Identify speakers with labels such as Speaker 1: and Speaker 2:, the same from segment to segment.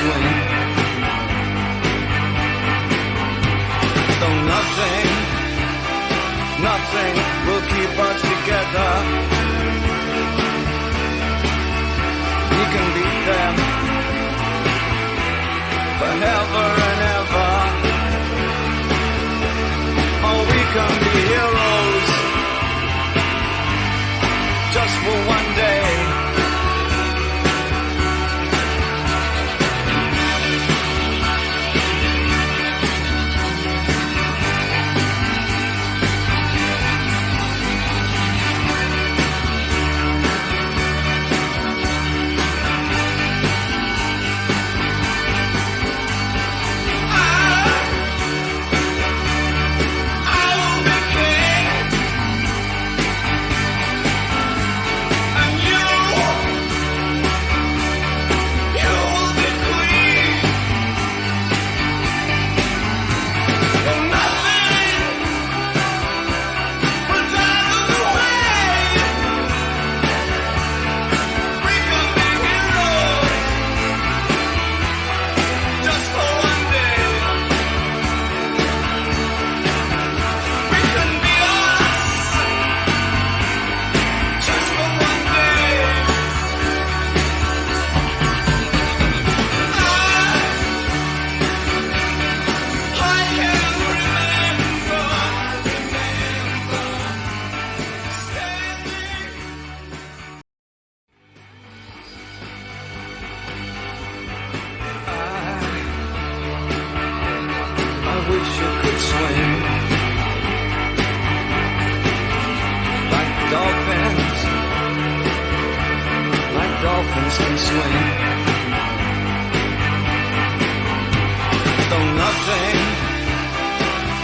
Speaker 1: swing. Though nothing will keep us together. We can beat them forever and ever. Oh, we can be heroes just for one day.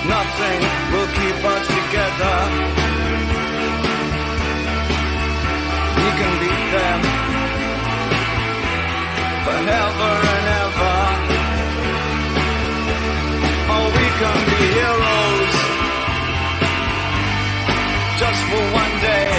Speaker 1: Nothing will keep us together. We can beat them forever and ever. Oh, we can be heroes just for one day.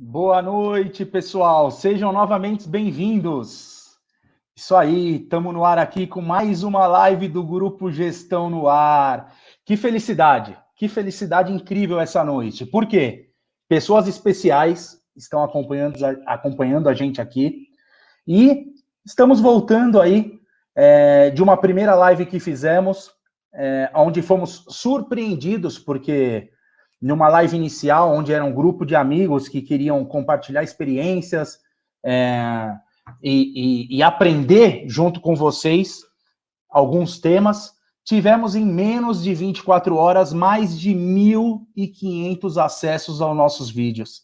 Speaker 2: Boa noite, pessoal. Sejam novamente bem-vindos. Isso aí, estamos no ar aqui com mais uma live do Grupo Gestão no Ar. Que felicidade incrível essa noite. Por quê? Pessoas especiais estão acompanhando a gente aqui e estamos voltando aí de uma primeira live que fizemos, onde fomos surpreendidos, porque numa live inicial, onde era um grupo de amigos que queriam compartilhar experiências e aprender junto com vocês alguns temas, tivemos em menos de 24 horas mais de 1.500 acessos aos nossos vídeos.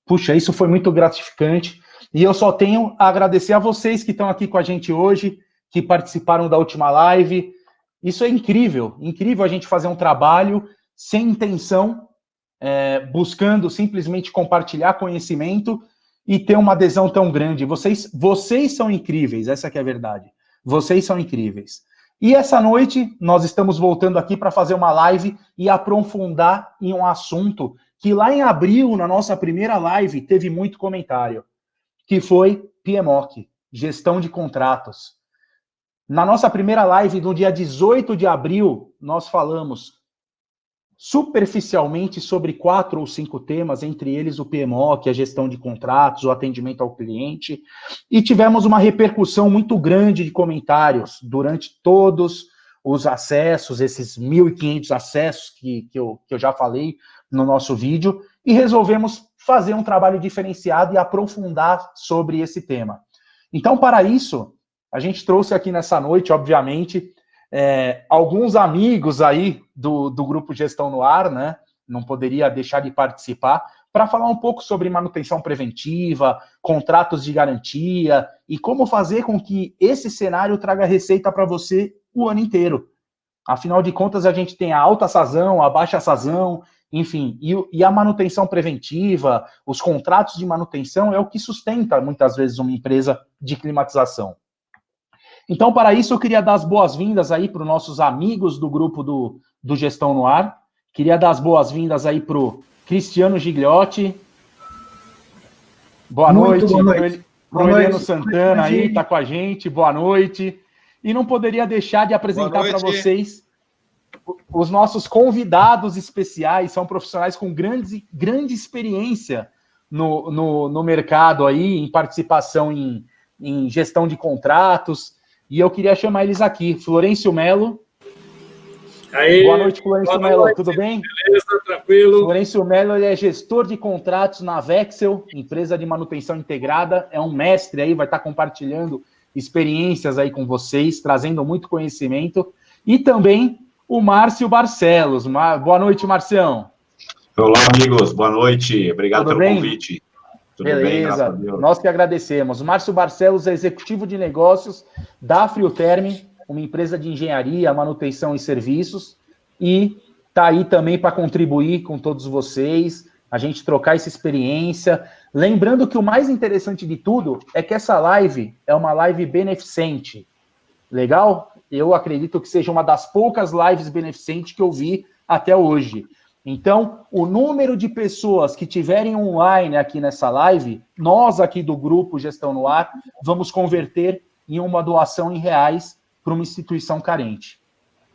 Speaker 2: Puxa, isso foi muito gratificante e eu só tenho a agradecer a vocês que estão aqui com a gente hoje, que participaram da última live. Isso é incrível a gente fazer um trabalho sem intenção, buscando simplesmente compartilhar conhecimento e ter uma adesão tão grande. Vocês são incríveis, essa que é a verdade. Vocês são incríveis. E essa noite nós estamos voltando aqui para fazer uma live e aprofundar em um assunto que lá em abril, na nossa primeira live, teve muito comentário, que foi PMOC, gestão de contratos. Na nossa primeira live, no dia 18 de abril, nós falamos superficialmente sobre 4 ou 5 temas, entre eles o PMO, que é a gestão de contratos, o atendimento ao cliente, e tivemos uma repercussão muito grande de comentários durante todos os acessos, esses 1.500 acessos que eu já falei no nosso vídeo, e resolvemos fazer um trabalho diferenciado e aprofundar sobre esse tema. Então, para isso, a gente trouxe aqui nessa noite, obviamente, alguns amigos aí do Grupo Gestão no Ar, né? Não poderia deixar de participar, para falar um pouco sobre manutenção preventiva, contratos de garantia e como fazer com que esse cenário traga receita para você o ano inteiro. Afinal de contas, a gente tem a alta sazão, a baixa sazão, enfim, e a manutenção preventiva, os contratos de manutenção é o que sustenta, muitas vezes, uma empresa de climatização. Então, para isso, eu queria dar as boas-vindas aí para os nossos amigos do grupo do Gestão no Ar. Queria dar as boas-vindas aí para o Cristiano Gigliotti. Boa noite. Para o Eliano Santana aí, está com a gente. Boa noite. E não poderia deixar de apresentar para vocês os nossos convidados especiais. São profissionais com grande experiência no mercado aí, em participação em gestão de contratos. E eu queria chamar eles aqui. Florencio Melo.
Speaker 3: Aí,
Speaker 2: boa noite, Florencio Melo. Tudo bem?
Speaker 3: Beleza, tranquilo.
Speaker 2: Florencio Melo, ele é gestor de contratos na Vexel, empresa de manutenção integrada. É um mestre aí, vai estar compartilhando experiências aí com vocês, trazendo muito conhecimento. E também o Márcio Barcelos. Boa noite, Marcião.
Speaker 4: Olá, amigos. Boa noite. Obrigado pelo convite.
Speaker 2: Tudo beleza, bem, nós que agradecemos. O Márcio Barcelos é executivo de negócios da Frioterm, uma empresa de engenharia, manutenção e serviços, e está aí também para contribuir com todos vocês, a gente trocar essa experiência. Lembrando que o mais interessante de tudo é que essa live é uma live beneficente. Legal? Eu acredito que seja uma das poucas lives beneficentes que eu vi até hoje. Então, o número de pessoas que tiverem online aqui nessa live, nós aqui do Grupo Gestão no Ar, vamos converter em uma doação em reais para uma instituição carente.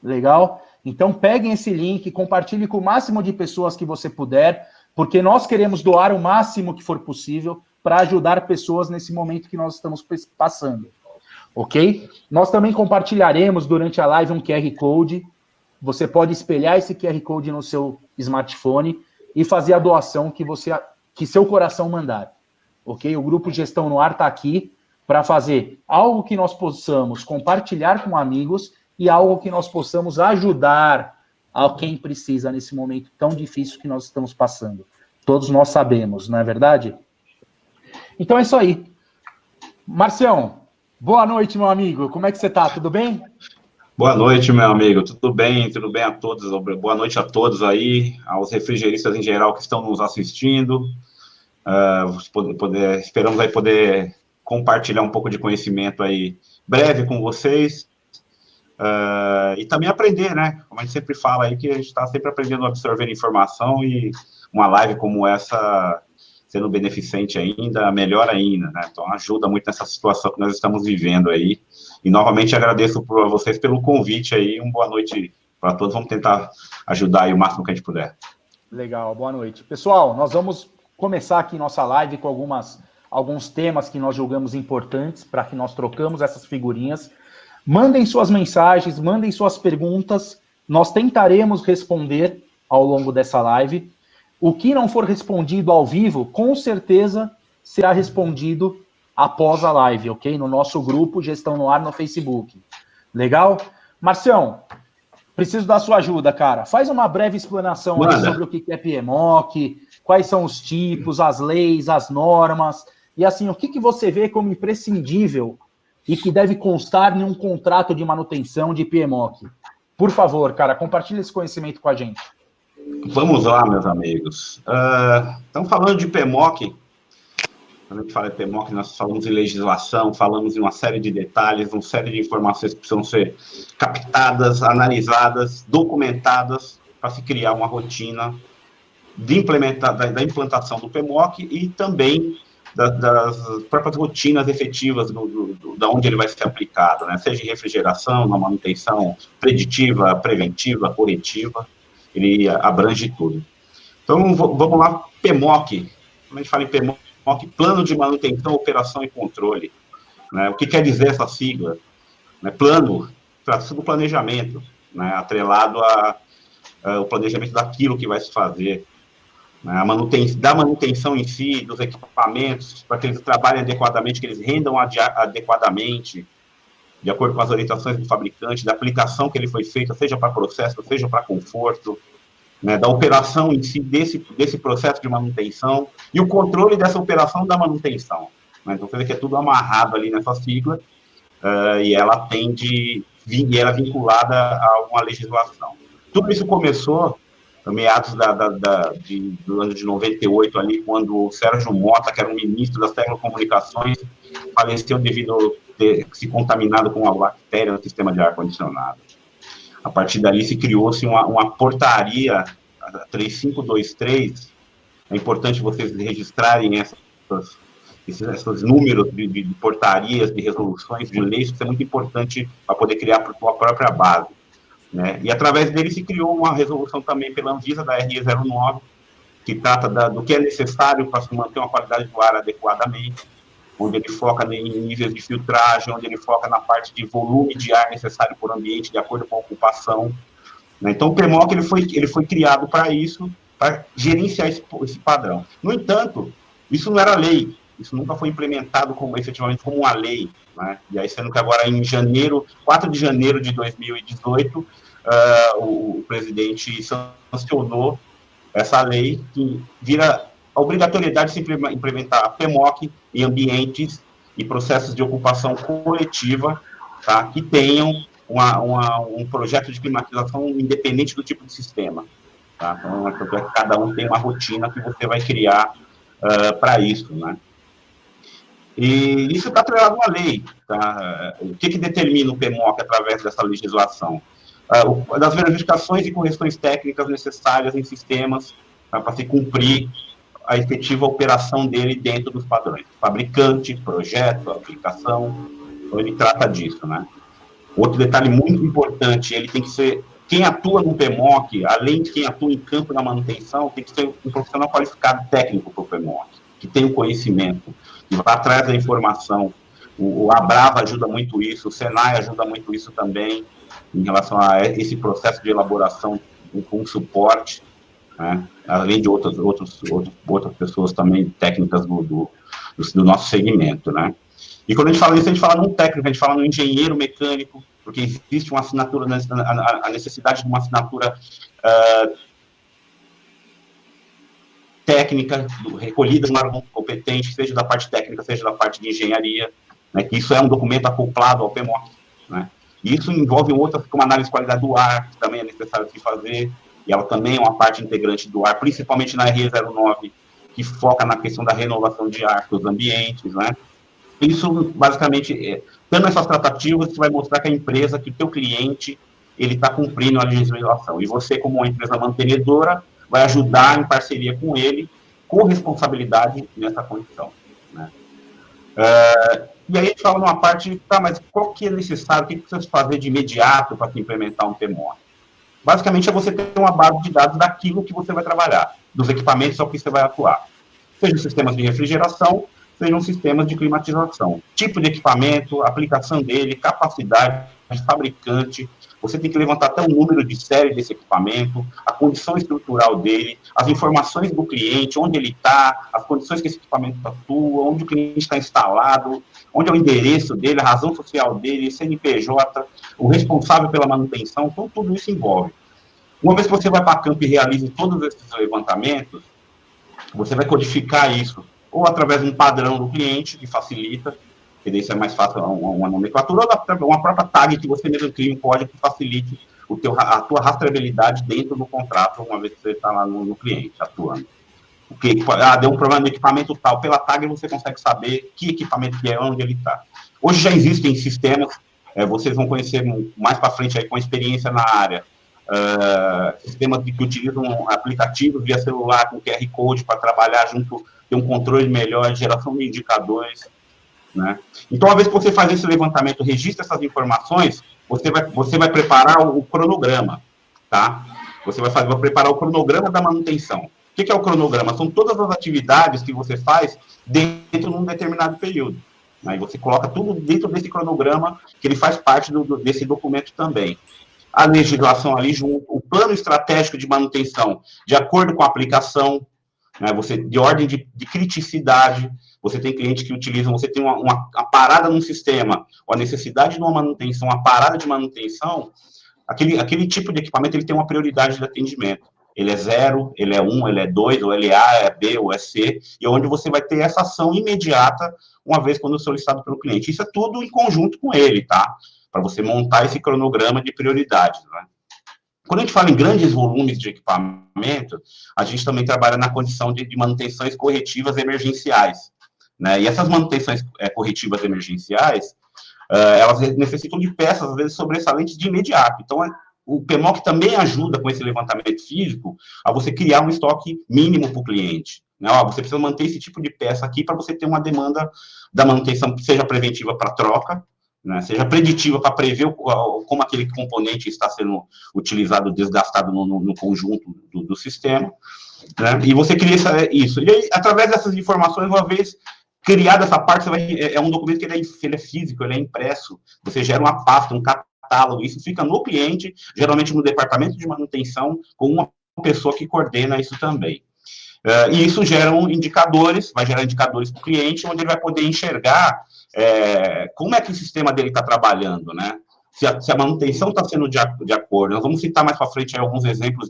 Speaker 2: Legal? Então, peguem esse link, compartilhe com o máximo de pessoas que você puder, porque nós queremos doar o máximo que for possível para ajudar pessoas nesse momento que nós estamos passando. Ok? Nós também compartilharemos durante a live um QR Code. Você pode espelhar esse QR Code no seu smartphone e fazer a doação que seu coração mandar. Ok? O Grupo Gestão no Ar está aqui para fazer algo que nós possamos compartilhar com amigos e algo que nós possamos ajudar a quem precisa nesse momento tão difícil que nós estamos passando. Todos nós sabemos, não é verdade? Então é isso aí. Marcião, boa noite, meu amigo. Como é que você está? Tudo bem?
Speaker 4: Boa noite, meu amigo. Tudo bem a todos. Boa noite a todos aí, aos refrigeristas em geral que estão nos assistindo. Esperamos aí poder compartilhar um pouco de conhecimento aí breve com vocês. E também aprender, né? Como a gente sempre fala aí, que a gente está sempre aprendendo a absorver informação e uma live como essa, sendo beneficente ainda, melhor ainda, né? Então ajuda muito nessa situação que nós estamos vivendo aí. E novamente agradeço a vocês pelo convite aí. Uma boa noite para todos. Vamos tentar ajudar aí o máximo que a gente puder.
Speaker 2: Legal, boa noite. Pessoal, nós vamos começar aqui nossa live com alguns temas que nós julgamos importantes para que nós trocamos essas figurinhas. Mandem suas mensagens, mandem suas perguntas. Nós tentaremos responder ao longo dessa live. O que não for respondido ao vivo, com certeza será respondido após a live, ok? No nosso grupo Gestão no Ar no Facebook. Legal? Marcião, preciso da sua ajuda, cara. Faz uma breve explanação aí sobre o que é PMOC, quais são os tipos, as leis, as normas, e assim, o que você vê como imprescindível e que deve constar em um contrato de manutenção de PMOC. Por favor, cara, compartilhe esse conhecimento com a gente.
Speaker 4: Vamos lá, meus amigos. Estamos falando de PMOC. Quando a gente fala de PMOC, nós falamos em legislação, falamos em uma série de detalhes, uma série de informações que precisam ser captadas, analisadas, documentadas, para se criar uma rotina da implantação do PMOC e também das próprias rotinas efetivas da onde ele vai ser aplicado, né? Seja em refrigeração, na manutenção preditiva, preventiva, corretiva, ele abrange tudo. Então, vamos lá, PMOC. Quando a gente fala em PMOC, Plano de Manutenção, Operação e Controle. Né? O que quer dizer essa sigla? Né? Plano, trata-se do planejamento, né? Atrelado ao planejamento daquilo que vai se fazer. Né? Da manutenção em si, dos equipamentos, para que eles trabalhem adequadamente, que eles rendam adequadamente, de acordo com as orientações do fabricante, da aplicação que ele foi feita, seja para processo, seja para conforto, né, da operação em si, desse processo de manutenção, e o controle dessa operação da manutenção. Né? Então, você vê que é tudo amarrado ali nessa sigla, e ela ela é vinculada a uma legislação. Tudo isso começou no meados do ano de 98, ali, quando o Sérgio Mota, que era um ministro das telecomunicações, faleceu devido a ter se contaminado com uma bactéria no sistema de ar-condicionado. A partir dali se criou-se uma portaria 3523, é importante vocês registrarem esses números de portarias, de resoluções, de leis, isso é muito importante para poder criar a sua própria base. Né? E através dele se criou uma resolução também pela Anvisa, da RE09, que trata do que é necessário para se manter uma qualidade do ar adequadamente, onde ele foca em níveis de filtragem, onde ele foca na parte de volume de ar necessário por ambiente, de acordo com a ocupação. Né? Então, o PMOC ele foi criado para isso, para gerenciar esse padrão. No entanto, isso não era lei, isso nunca foi implementado efetivamente como uma lei. Né? E aí, sendo que agora, em 4 de janeiro de 2018, o presidente sancionou essa lei que vira a obrigatoriedade de se implementar a PMOC em ambientes e processos de ocupação coletiva, tá, que tenham um projeto de climatização independente do tipo de sistema. Tá? Então, cada um tem uma rotina que você vai criar para isso. Né? E isso está atrelado à lei. Tá? O que determina o PMOC através dessa legislação? Das verificações e correções técnicas necessárias em sistemas, tá, para se cumprir a efetiva operação dele dentro dos padrões. Fabricante, projeto, aplicação, então ele trata disso, né? Outro detalhe muito importante, ele tem que ser, quem atua no PMOC, além de quem atua em campo da manutenção, tem que ser um profissional qualificado técnico para o PMOC, que tem o conhecimento, que vai atrás da informação. O Abrava ajuda muito isso, o Senai ajuda muito isso também, em relação a esse processo de elaboração com suporte, né? Além de outras pessoas também técnicas do nosso segmento, né? E quando a gente fala isso, a gente fala num técnico, a gente fala no engenheiro mecânico, porque existe uma assinatura, a necessidade de uma assinatura técnica, recolhida de um órgão competente, seja da parte técnica, seja da parte de engenharia, né? Que isso é um documento acoplado ao PMOC, né? E isso envolve outras, como análise de qualidade do ar, que também é necessário se fazer, e ela também é uma parte integrante do ar, principalmente na RE09, que foca na questão da renovação de ar dos ambientes, né? Isso, basicamente, tendo essas tratativas, você vai mostrar que a empresa, que o teu cliente, ele está cumprindo a legislação. E você, como uma empresa mantenedora, vai ajudar em parceria com ele, com responsabilidade nessa condição, né? E aí a gente fala numa parte, tá, mas qual que é necessário, o que precisa fazer de imediato para se implementar um PMOC? Basicamente é você ter uma base de dados daquilo que você vai trabalhar, dos equipamentos ao que você vai atuar. Sejam sistemas de refrigeração, sejam sistemas de climatização. Tipo de equipamento, aplicação dele, capacidade, fabricante. Você tem que levantar até o número de série desse equipamento, a condição estrutural dele, as informações do cliente, onde ele está, as condições que esse equipamento atua, onde o cliente está instalado, onde é o endereço dele, a razão social dele, CNPJ, o responsável pela manutenção, então tudo isso envolve. Uma vez que você vai para campo e realize todos esses levantamentos, você vai codificar isso, ou através de um padrão do cliente, que facilita, que daí isso é mais fácil, uma nomenclatura, ou uma própria tag que você mesmo cria um código que facilite a tua rastreabilidade dentro do contrato, uma vez que você está lá no cliente, atuando. Porque, deu um problema no equipamento tal, pela tag você consegue saber que equipamento que é, onde ele está. Hoje já existem sistemas, vocês vão conhecer mais para frente aí com a experiência na área, sistemas que utilizam aplicativos via celular com QR Code para trabalhar junto, ter um controle melhor, geração de indicadores, né? Então, uma vez que você faz esse levantamento, registra essas informações, você vai preparar o cronograma, tá? Você vai preparar o cronograma da manutenção. O que é o cronograma? São todas as atividades que você faz dentro de um determinado período. Aí você coloca tudo dentro desse cronograma, que ele faz parte desse documento também. A legislação ali junto, o plano estratégico de manutenção, de acordo com a aplicação, né, de ordem de criticidade. Você tem clientes que utilizam, você tem uma parada num sistema, ou a necessidade de uma manutenção, uma parada de manutenção, aquele tipo de equipamento ele tem uma prioridade de atendimento. Ele é 0, ele é 1, ele é 2, ou ele é A, é B, ou é C, e onde você vai ter essa ação imediata, uma vez quando solicitado pelo cliente. Isso é tudo em conjunto com ele, tá? Para você montar esse cronograma de prioridades, né? Quando a gente fala em grandes volumes de equipamento, a gente também trabalha na condição de manutenções corretivas emergenciais, né? E essas manutenções corretivas emergenciais, elas necessitam de peças, às vezes, sobressalentes de imediato. Então, o PMOC também ajuda com esse levantamento físico a você criar um estoque mínimo para o cliente. Né? Você precisa manter esse tipo de peça aqui para você ter uma demanda da manutenção que seja preventiva para troca, né? Seja preditiva para prever como aquele componente está sendo utilizado, desgastado no conjunto do sistema. Né? E você cria isso. E aí, através dessas informações, uma vez criada essa parte, é um documento que ele é físico, ele é impresso. Você gera uma pasta, um catálogo, isso fica no cliente, geralmente no departamento de manutenção, com uma pessoa que coordena isso também. E isso vai gerar indicadores para o cliente, onde ele vai poder enxergar como é que o sistema dele está trabalhando, né? Se a manutenção está sendo de acordo. Nós vamos citar mais para frente aí alguns exemplos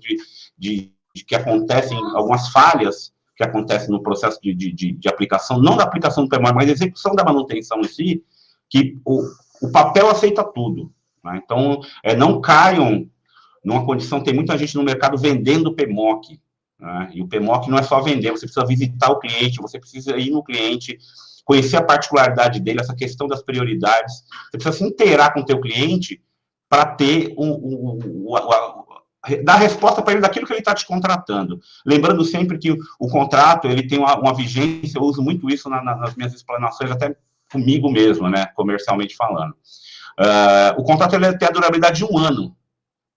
Speaker 4: de que acontecem, algumas falhas que acontecem no processo de aplicação, não da aplicação do PMOC, mas da execução da manutenção em si, que o papel aceita tudo. Né? Então, não caiam numa condição, tem muita gente no mercado vendendo PMOC, né? E o PMOC não é só vender, você precisa visitar o cliente, você precisa ir no cliente, conhecer a particularidade dele, essa questão das prioridades, você precisa se inteirar com o teu cliente para ter dar resposta para ele daquilo que ele está te contratando. Lembrando sempre que o contrato, ele tem uma vigência, eu uso muito isso nas minhas explanações, até comigo mesmo, né, comercialmente falando. O contrato ele tem a durabilidade de 1 ano,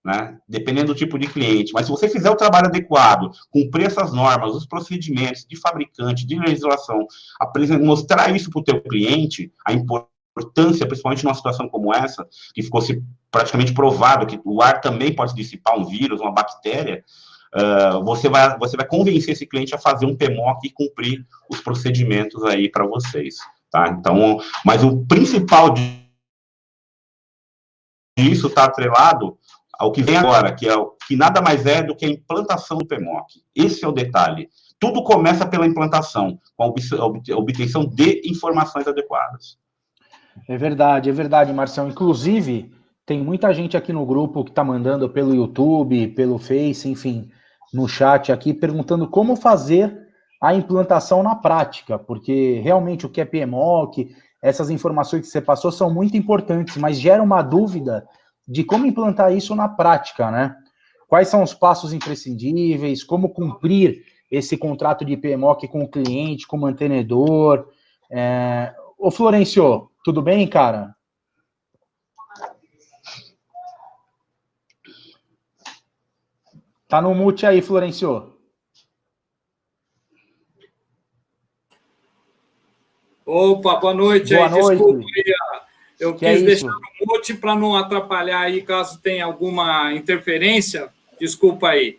Speaker 4: né, dependendo do tipo de cliente, mas se você fizer o trabalho adequado, cumprir essas normas, os procedimentos de fabricante, de legislação, mostrar isso para o teu cliente, a importância, principalmente numa situação como essa, que ficou praticamente provado que o ar também pode dissipar um vírus, uma bactéria, você vai convencer esse cliente a fazer um PMOC e cumprir os procedimentos aí para vocês, tá? Então, mas o principal disso está atrelado ao que vem agora, que nada mais é do que a implantação do PMOC. Esse é o detalhe. Tudo começa pela implantação, com a obtenção de informações adequadas.
Speaker 2: É verdade, Marcião. Inclusive, tem muita gente aqui no grupo que está mandando pelo YouTube, pelo Face, enfim, no chat aqui, perguntando como fazer a implantação na prática, porque realmente o que é PMOC, essas informações que você passou são muito importantes, mas gera uma dúvida de como implantar isso na prática, né? Quais são os passos imprescindíveis, como cumprir esse contrato de PMOC com o cliente, com o mantenedor. Ô, Florencio, tudo bem, cara? Tá no mute aí, Florencio.
Speaker 3: Opa, boa noite.
Speaker 2: Boa noite.
Speaker 3: Desculpa aí, eu quis deixar no mute para não atrapalhar aí, caso tenha alguma interferência. Desculpa aí.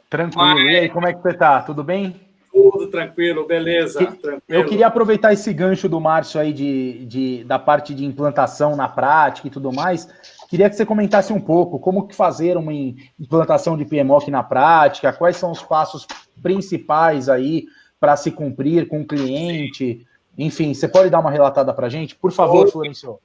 Speaker 2: Tranquilo. E aí, como é que você tá? Tudo bem?
Speaker 3: Tudo tranquilo, beleza. Tranquilo.
Speaker 2: Eu queria aproveitar esse gancho do Márcio aí da parte de implantação na prática e tudo mais. Queria que você comentasse um pouco como que fazer uma implantação de PMOC na prática, quais são os passos principais aí para se cumprir com o cliente. Enfim, você pode dar uma relatada para a gente? Por favor, Florencio.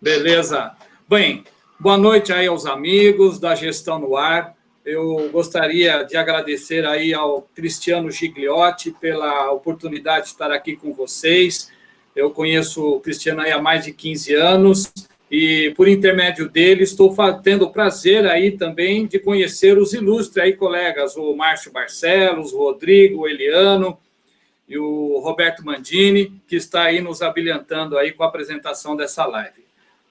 Speaker 2: Beleza.
Speaker 3: Bem, boa noite aí aos amigos da Gestão no Ar. Eu gostaria de agradecer aí ao Cristiano Gigliotti pela oportunidade de estar aqui com vocês. Eu conheço o Cristiano aí há mais de 15 anos e por intermédio dele estou tendo o prazer aí também de conhecer os ilustres aí colegas, o Márcio Barcelos, o Rodrigo, o Eliano e o Roberto Mandini, que está aí nos abrilhantando aí com a apresentação dessa live.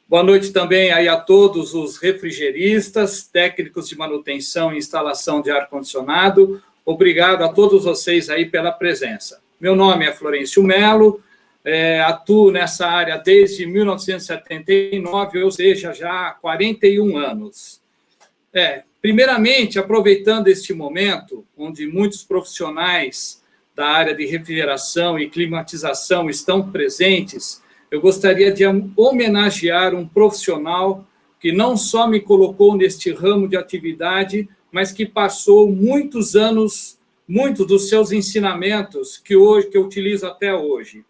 Speaker 3: Boa noite também aí a todos os refrigeristas, técnicos de manutenção e instalação de ar-condicionado. Obrigado a todos vocês aí pela presença. Meu nome é Florencio Melo, atuo nessa área desde 1979, ou seja, já há 41 anos. Primeiramente, aproveitando este momento, onde muitos profissionais da área de refrigeração e climatização estão presentes, eu gostaria de homenagear um profissional que não só me colocou neste ramo de atividade, mas que passou muitos anos, muitos dos seus ensinamentos que eu utilizo até hoje.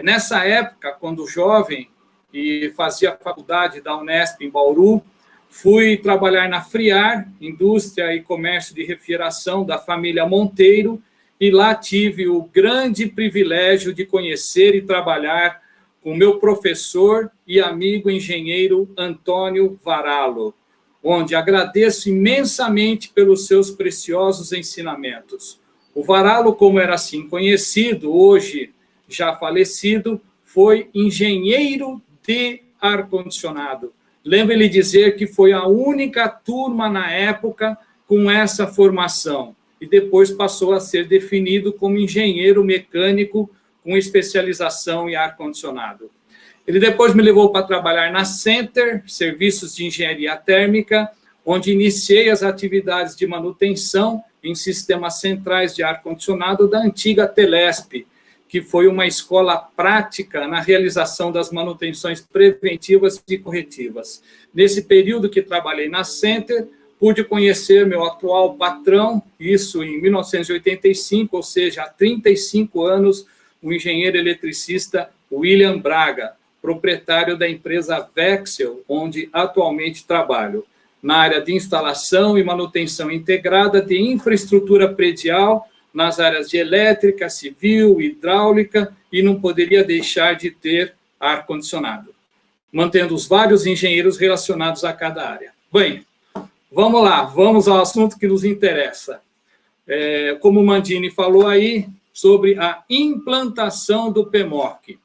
Speaker 3: Nessa época, quando jovem e fazia faculdade da Unesp em Bauru, fui trabalhar na Friar, Indústria e Comércio de Refrigeração da família Monteiro, e lá tive o grande privilégio de conhecer e trabalhar com meu professor e amigo engenheiro Antônio Varallo, onde agradeço imensamente pelos seus preciosos ensinamentos. O Varallo, como era assim conhecido, hoje já falecido, foi engenheiro de ar-condicionado. Lembro-lhe dizer que foi a única turma na época com essa formação, e depois passou a ser definido como engenheiro mecânico com especialização em ar-condicionado. Ele depois me levou para trabalhar na Center, Serviços de Engenharia Térmica, onde iniciei as atividades de manutenção em sistemas centrais de ar-condicionado da antiga Telesp, que foi uma escola prática na realização das manutenções preventivas e corretivas. Nesse período que trabalhei na Center, pude conhecer meu atual patrão, isso em 1985, ou seja, há 35 anos, o engenheiro eletricista William Braga, proprietário da empresa Vexel, onde atualmente trabalho, na área de instalação e manutenção integrada de infraestrutura predial, nas áreas de elétrica, civil, hidráulica, e não poderia deixar de ter ar-condicionado, mantendo os vários engenheiros relacionados a cada área. Bem, vamos lá, vamos ao assunto que nos interessa. Como o Mandini falou aí, sobre a implantação do PMOC.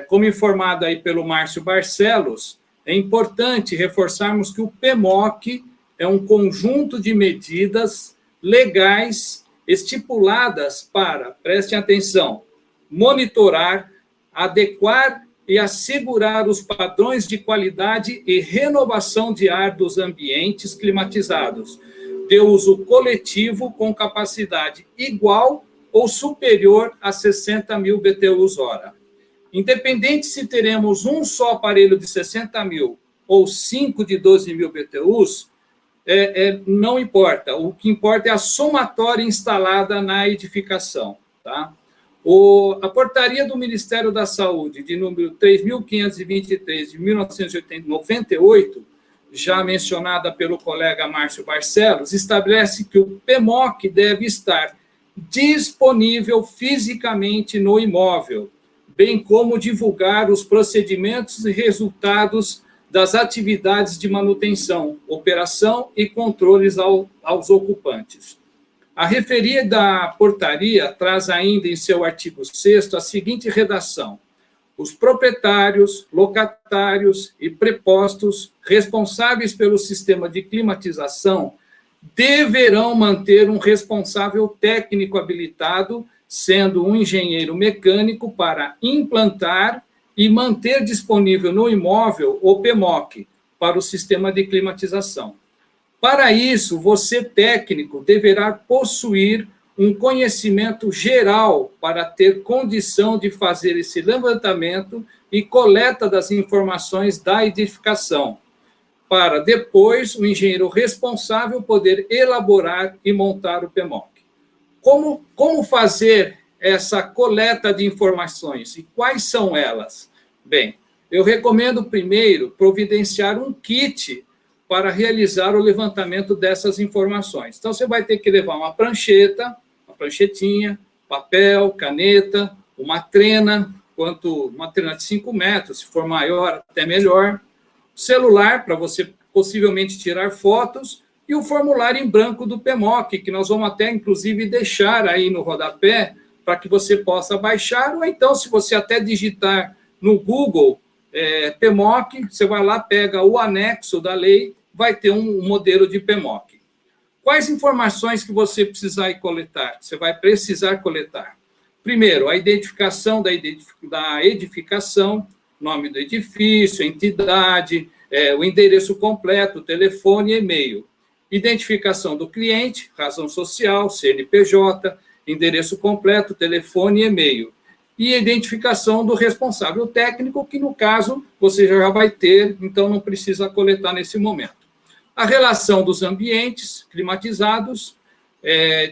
Speaker 3: Como informado aí pelo Márcio Barcelos, é importante reforçarmos que o PMOC é um conjunto de medidas legais estipuladas para, prestem atenção, monitorar, adequar e assegurar os padrões de qualidade e renovação de ar dos ambientes climatizados, de uso coletivo com capacidade igual ou superior a 60 mil BTUs/hora. Independente se teremos um só aparelho de 60 mil ou 5 de 12 mil BTUs, não importa. O que importa é a somatória instalada na edificação. Tá? A portaria do Ministério da Saúde, de número 3.523, de 1998, já mencionada pelo colega Márcio Barcelos, estabelece que o PMOC deve estar disponível fisicamente no imóvel, bem como divulgar os procedimentos e resultados das atividades de manutenção, operação e controles aos ocupantes. A referida portaria traz ainda em seu artigo 6º a seguinte redação: os proprietários, locatários e prepostos responsáveis pelo sistema de climatização deverão manter um responsável técnico habilitado, sendo um engenheiro mecânico, para implantar e manter disponível no imóvel o PMOC para o sistema de climatização. Para isso, você, técnico, deverá possuir um conhecimento geral para ter condição de fazer esse levantamento e coleta das informações da edificação, para depois o engenheiro responsável poder elaborar e montar o PMOC. Como fazer essa coleta de informações e quais são elas? Bem, eu recomendo primeiro providenciar um kit para realizar o levantamento dessas informações. Então, você vai ter que levar uma prancheta, uma pranchetinha, papel, caneta, uma trena, quanto uma antena de 5 metros, se for maior, até melhor. Celular, para você possivelmente tirar fotos, e o formulário em branco do PMOC, que nós vamos até, inclusive, deixar aí no rodapé, para que você possa baixar, ou então, se você até digitar no Google PMOC, você vai lá, pega o anexo da lei, vai ter um modelo de PMOC. Quais informações que você precisar coletar? Você vai precisar coletar. Primeiro, a identificação da edificação, nome do edifício, entidade, o endereço completo, telefone e e-mail. Identificação do cliente, razão social, CNPJ, endereço completo, telefone e e-mail. E identificação do responsável técnico, que no caso você já vai ter, então não precisa coletar nesse momento. A relação dos ambientes climatizados,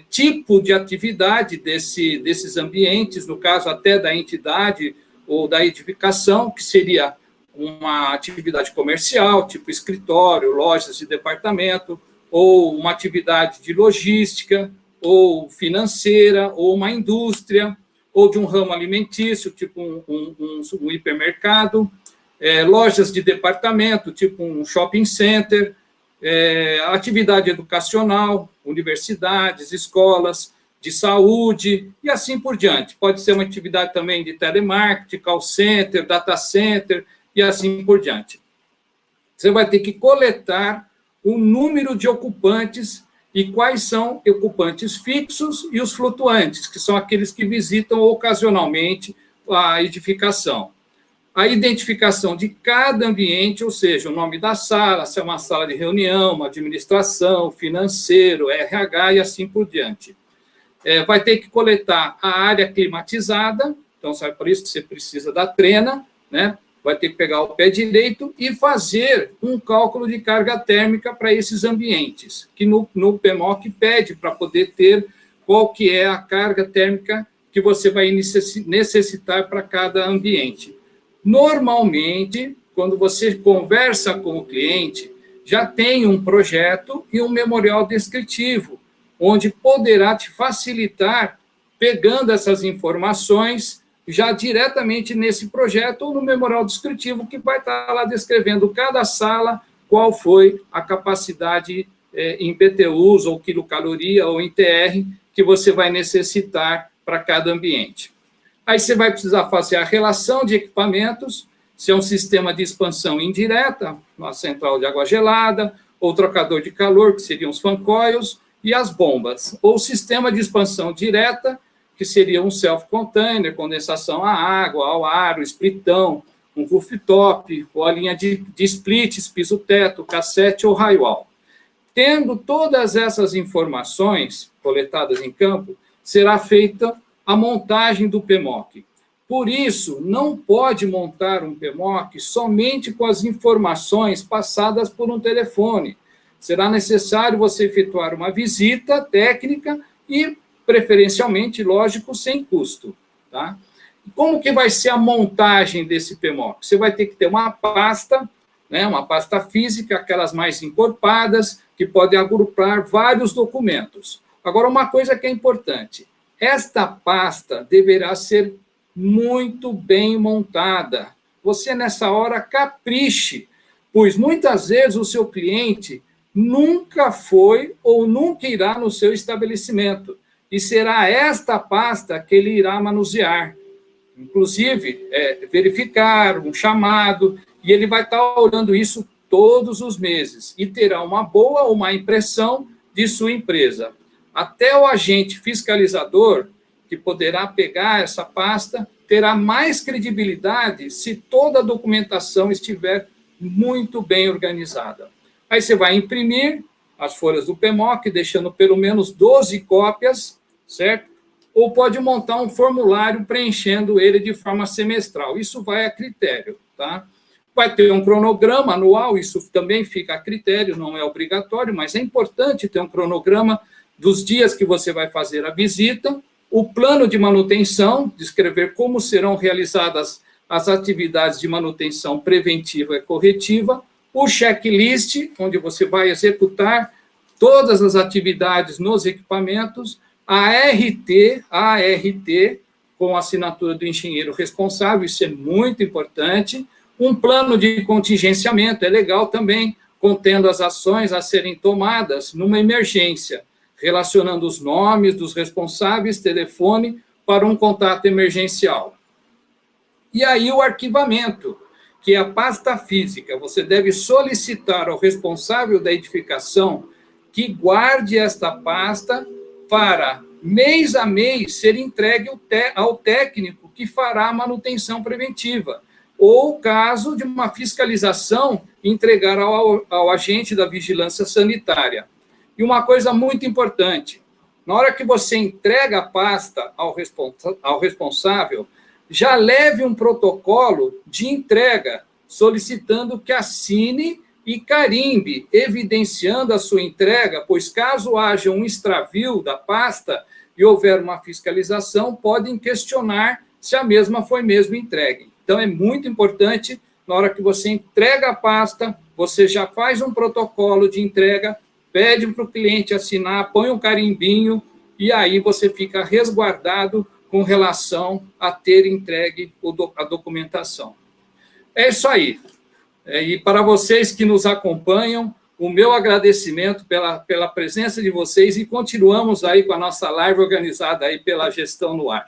Speaker 3: tipo de atividade desses ambientes, no caso até da entidade ou da edificação, que seria uma atividade comercial, tipo escritório, lojas de departamento, ou uma atividade de logística, ou financeira, ou uma indústria, ou de um ramo alimentício, tipo um hipermercado, lojas de departamento, tipo um shopping center, atividade educacional, universidades, escolas, de saúde, e assim por diante. Pode ser uma atividade também de telemarketing, call center, data center, e assim por diante. Você vai ter que coletar o número de ocupantes e quais são ocupantes fixos e os flutuantes, que são aqueles que visitam ocasionalmente a edificação. A identificação de cada ambiente, ou seja, o nome da sala, se é uma sala de reunião, uma administração, financeiro, RH e assim por diante. Vai ter que coletar a área climatizada, então sabe por isso que você precisa da trena, né? Vai ter que pegar o pé direito e fazer um cálculo de carga térmica para esses ambientes, que no PMOC pede para poder ter qual que é a carga térmica que você vai necessitar para cada ambiente. Normalmente, quando você conversa com o cliente, já tem um projeto e um memorial descritivo, onde poderá te facilitar pegando essas informações já diretamente nesse projeto ou no memorial descritivo, que vai estar lá descrevendo cada sala, qual foi a capacidade em BTUs, ou quilocaloria, ou em TR, que você vai necessitar para cada ambiente. Aí você vai precisar fazer a relação de equipamentos, se é um sistema de expansão indireta, uma central de água gelada, ou trocador de calor, que seriam os fan coils, e as bombas, ou sistema de expansão direta, que seria um self-container, condensação à água, ao ar, o splitão, um rooftop, ou a linha de splits, piso-teto, cassete ou raio-wall. Tendo todas essas informações coletadas em campo, será feita a montagem do PMOC. Por isso, não pode montar um PMOC somente com as informações passadas por um telefone. Será necessário você efetuar uma visita técnica e, preferencialmente, lógico, sem custo. Tá? Como que vai ser a montagem desse PMOC? Você vai ter que ter uma pasta, né, uma pasta física, aquelas mais encorpadas, que podem agrupar vários documentos. Agora, uma coisa que é importante, esta pasta deverá ser muito bem montada. Você, nessa hora, capriche, pois muitas vezes o seu cliente nunca foi ou nunca irá no seu estabelecimento, e será esta pasta que ele irá manusear. Inclusive, verificar um chamado, e ele vai estar olhando isso todos os meses, e terá uma boa ou má impressão de sua empresa. Até o agente fiscalizador, que poderá pegar essa pasta, terá mais credibilidade se toda a documentação estiver muito bem organizada. Aí você vai imprimir as folhas do PMOC, deixando pelo menos 12 cópias, certo? Ou pode montar um formulário preenchendo ele de forma semestral. Isso vai a critério, tá? Vai ter um cronograma anual, isso também fica a critério, não é obrigatório, mas é importante ter um cronograma dos dias que você vai fazer a visita, o plano de manutenção, descrever como serão realizadas as atividades de manutenção preventiva e corretiva, o checklist, onde você vai executar todas as atividades nos equipamentos, a ART, com a assinatura do engenheiro responsável, isso é muito importante. Um plano de contingenciamento é legal também, contendo as ações a serem tomadas numa emergência, relacionando os nomes dos responsáveis, telefone, para um contato emergencial. E aí o arquivamento, que é a pasta física. Você deve solicitar ao responsável da edificação que guarde esta pasta para, mês a mês, ser entregue ao técnico que fará a manutenção preventiva. Ou, caso de uma fiscalização, entregar ao agente da vigilância sanitária. E uma coisa muito importante, na hora que você entrega a pasta ao responsável, já leve um protocolo de entrega, solicitando que assine e carimbe, evidenciando a sua entrega, pois caso haja um extravio da pasta e houver uma fiscalização, podem questionar se a mesma foi mesmo entregue. Então, é muito importante, na hora que você entrega a pasta, você já faz um protocolo de entrega, pede para o cliente assinar, põe um carimbinho, e aí você fica resguardado com relação a ter entregue a documentação. É isso aí. E para vocês que nos acompanham, o meu agradecimento pela presença de vocês e continuamos aí com a nossa live organizada aí pela Gestão no Ar.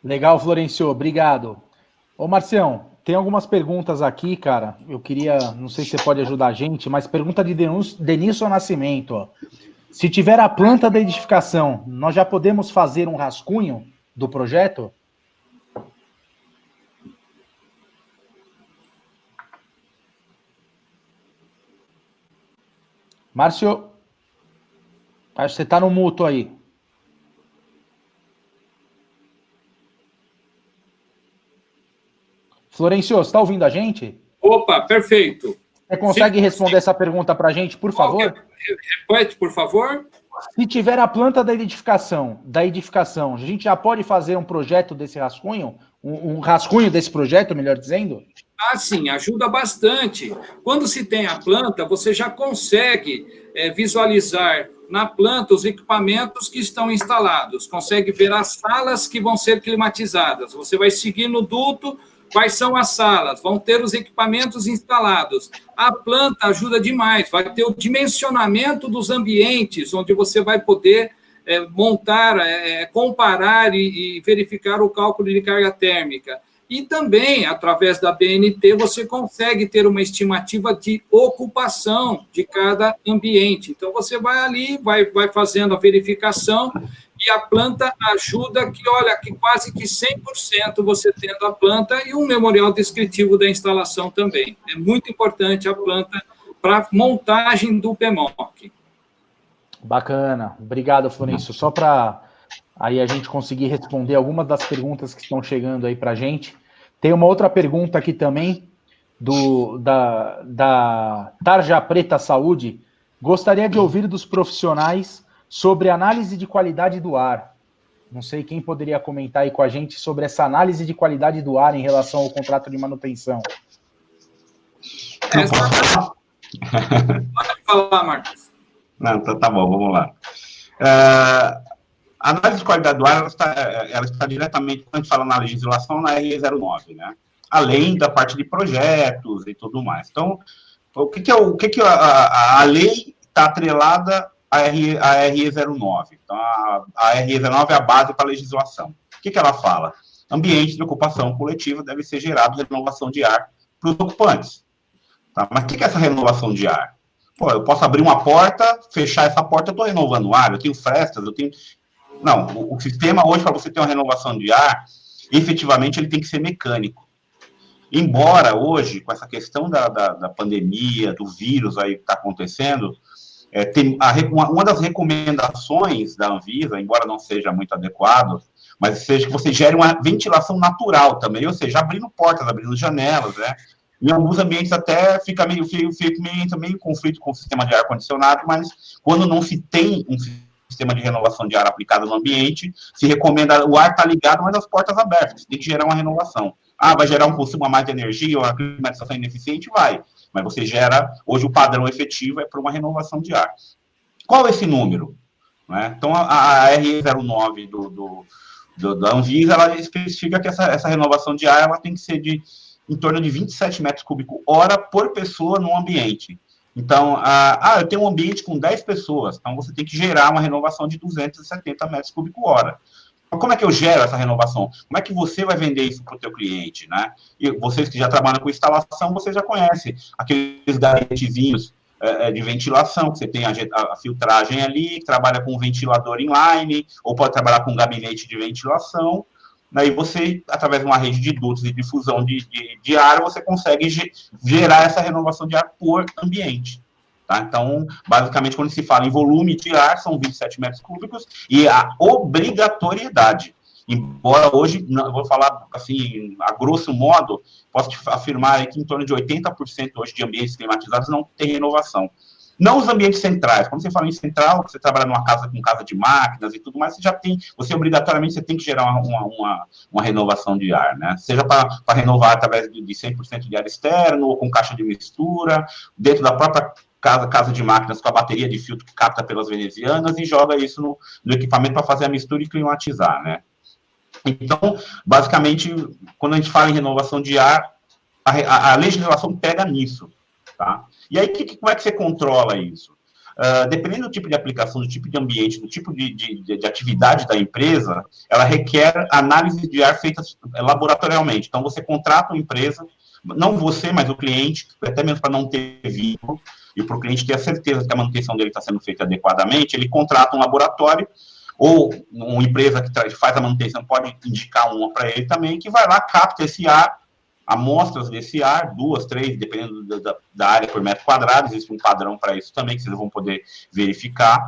Speaker 2: Legal, Florencio, obrigado. Ô, Marcião, tem algumas perguntas aqui, cara. Eu queria, não sei se você pode ajudar a gente, mas pergunta de Denilson Nascimento, ó. Se tiver a planta da edificação, nós já podemos fazer um rascunho do projeto? Márcio, acho que você está no mudo aí. Florencio, você está ouvindo a gente?
Speaker 3: Opa, perfeito.
Speaker 2: Você consegue responder essa pergunta para a gente, por favor?
Speaker 3: Repete, por favor.
Speaker 2: Se tiver a planta da edificação, a gente já pode fazer um projeto desse rascunho? Um rascunho desse projeto, melhor dizendo?
Speaker 3: Ah, sim, ajuda bastante. Quando se tem a planta, você já consegue visualizar na planta os equipamentos que estão instalados, consegue ver as salas que vão ser climatizadas. Você vai seguir no duto quais são as salas, vão ter os equipamentos instalados. A planta ajuda demais, vai ter o dimensionamento dos ambientes, onde você vai poder montar, comparar e verificar o cálculo de carga térmica. E também, através da BNT, você consegue ter uma estimativa de ocupação de cada ambiente. Então, você vai ali, vai fazendo a verificação e a planta ajuda que, olha, que quase que 100% você tendo a planta e um memorial descritivo da instalação também. É muito importante a planta para montagem do PMOC.
Speaker 2: Bacana. Obrigado, Florencio. Só para aí a gente conseguir responder algumas das perguntas que estão chegando aí para a gente. Tem uma outra pergunta aqui também, da Tarja Preta Saúde. Gostaria de ouvir dos profissionais sobre análise de qualidade do ar. Não sei quem poderia comentar aí com a gente sobre essa análise de qualidade do ar em relação ao contrato de manutenção.
Speaker 3: Pode falar, Marcos.
Speaker 4: Não, então tá bom, vamos lá. A análise de qualidade do ar, ela está diretamente, quando a gente fala na legislação, na RE09, né? Além da parte de projetos e tudo mais. Então, o que a lei está atrelada à RE09? Então, a RE09 é a base para a legislação. O que ela fala? Ambiente de ocupação coletiva deve ser gerado renovação de ar para os ocupantes. Tá? Mas o que é essa renovação de ar? Pô, eu posso abrir uma porta, fechar essa porta, eu estou renovando o ar, eu tenho frestas, eu tenho... Não, o sistema hoje, para você ter uma renovação de ar, efetivamente ele tem que ser mecânico. Embora hoje, com essa questão da pandemia, do vírus aí que está acontecendo, uma das recomendações da Anvisa, embora não seja muito adequado, mas seja que você gere uma ventilação natural também, ou seja, abrindo portas, abrindo janelas, né? Em alguns ambientes até fica meio também em conflito com o sistema de ar-condicionado, mas quando não se tem um sistema de renovação de ar aplicado no ambiente, se recomenda, o ar está ligado, mas as portas abertas, tem que gerar uma renovação. Vai gerar um consumo a mais de energia, ou a climatização ineficiente? Vai, mas você gera, hoje o padrão efetivo é para uma renovação de ar. Qual é esse número? né? Então, a RE09 da Anvisa, ela especifica que essa renovação de ar ela tem que ser em torno de 27 metros cúbicos hora por pessoa no ambiente. Então, eu tenho um ambiente com 10 pessoas, então você tem que gerar uma renovação de 270 metros cúbicos hora. Então, como é que eu gero essa renovação? Como é que você vai vender isso para o teu cliente, né? E vocês que já trabalham com instalação, vocês já conhecem aqueles gavetezinhos de ventilação, que você tem a filtragem ali, que trabalha com ventilador inline, ou pode trabalhar com gabinete de ventilação. Aí você, através de uma rede de dutos e difusão de ar, você consegue gerar essa renovação de ar por ambiente. Tá? Então, basicamente, quando se fala em volume de ar, são 27 metros cúbicos, e a obrigatoriedade. Embora hoje, eu vou falar assim, a grosso modo, posso te afirmar aí que em torno de 80% hoje de ambientes climatizados não tem renovação. Não os ambientes centrais. Quando você fala em central, você trabalha numa casa com casa de máquinas e tudo mais, você obrigatoriamente você tem que gerar uma renovação de ar, né? Seja para renovar através de 100% de ar externo, ou com caixa de mistura, dentro da própria casa de máquinas com a bateria de filtro que capta pelas venezianas e joga isso no equipamento para fazer a mistura e climatizar, né? Então, basicamente, quando a gente fala em renovação de ar, a legislação pega nisso, tá? E aí, como é que você controla isso? Dependendo do tipo de aplicação, do tipo de ambiente, do tipo de atividade da empresa, ela requer análise de ar feita laboratorialmente. Então, você contrata uma empresa, não você, mas o cliente, até mesmo para não ter vínculo, e para o cliente ter a certeza que a manutenção dele está sendo feita adequadamente, ele contrata um laboratório, ou uma empresa que faz a manutenção pode indicar uma para ele também, que vai lá, capta esse ar, amostras desse ar, 2, 3, dependendo da área por metro quadrado, existe um padrão para isso também, que vocês vão poder verificar,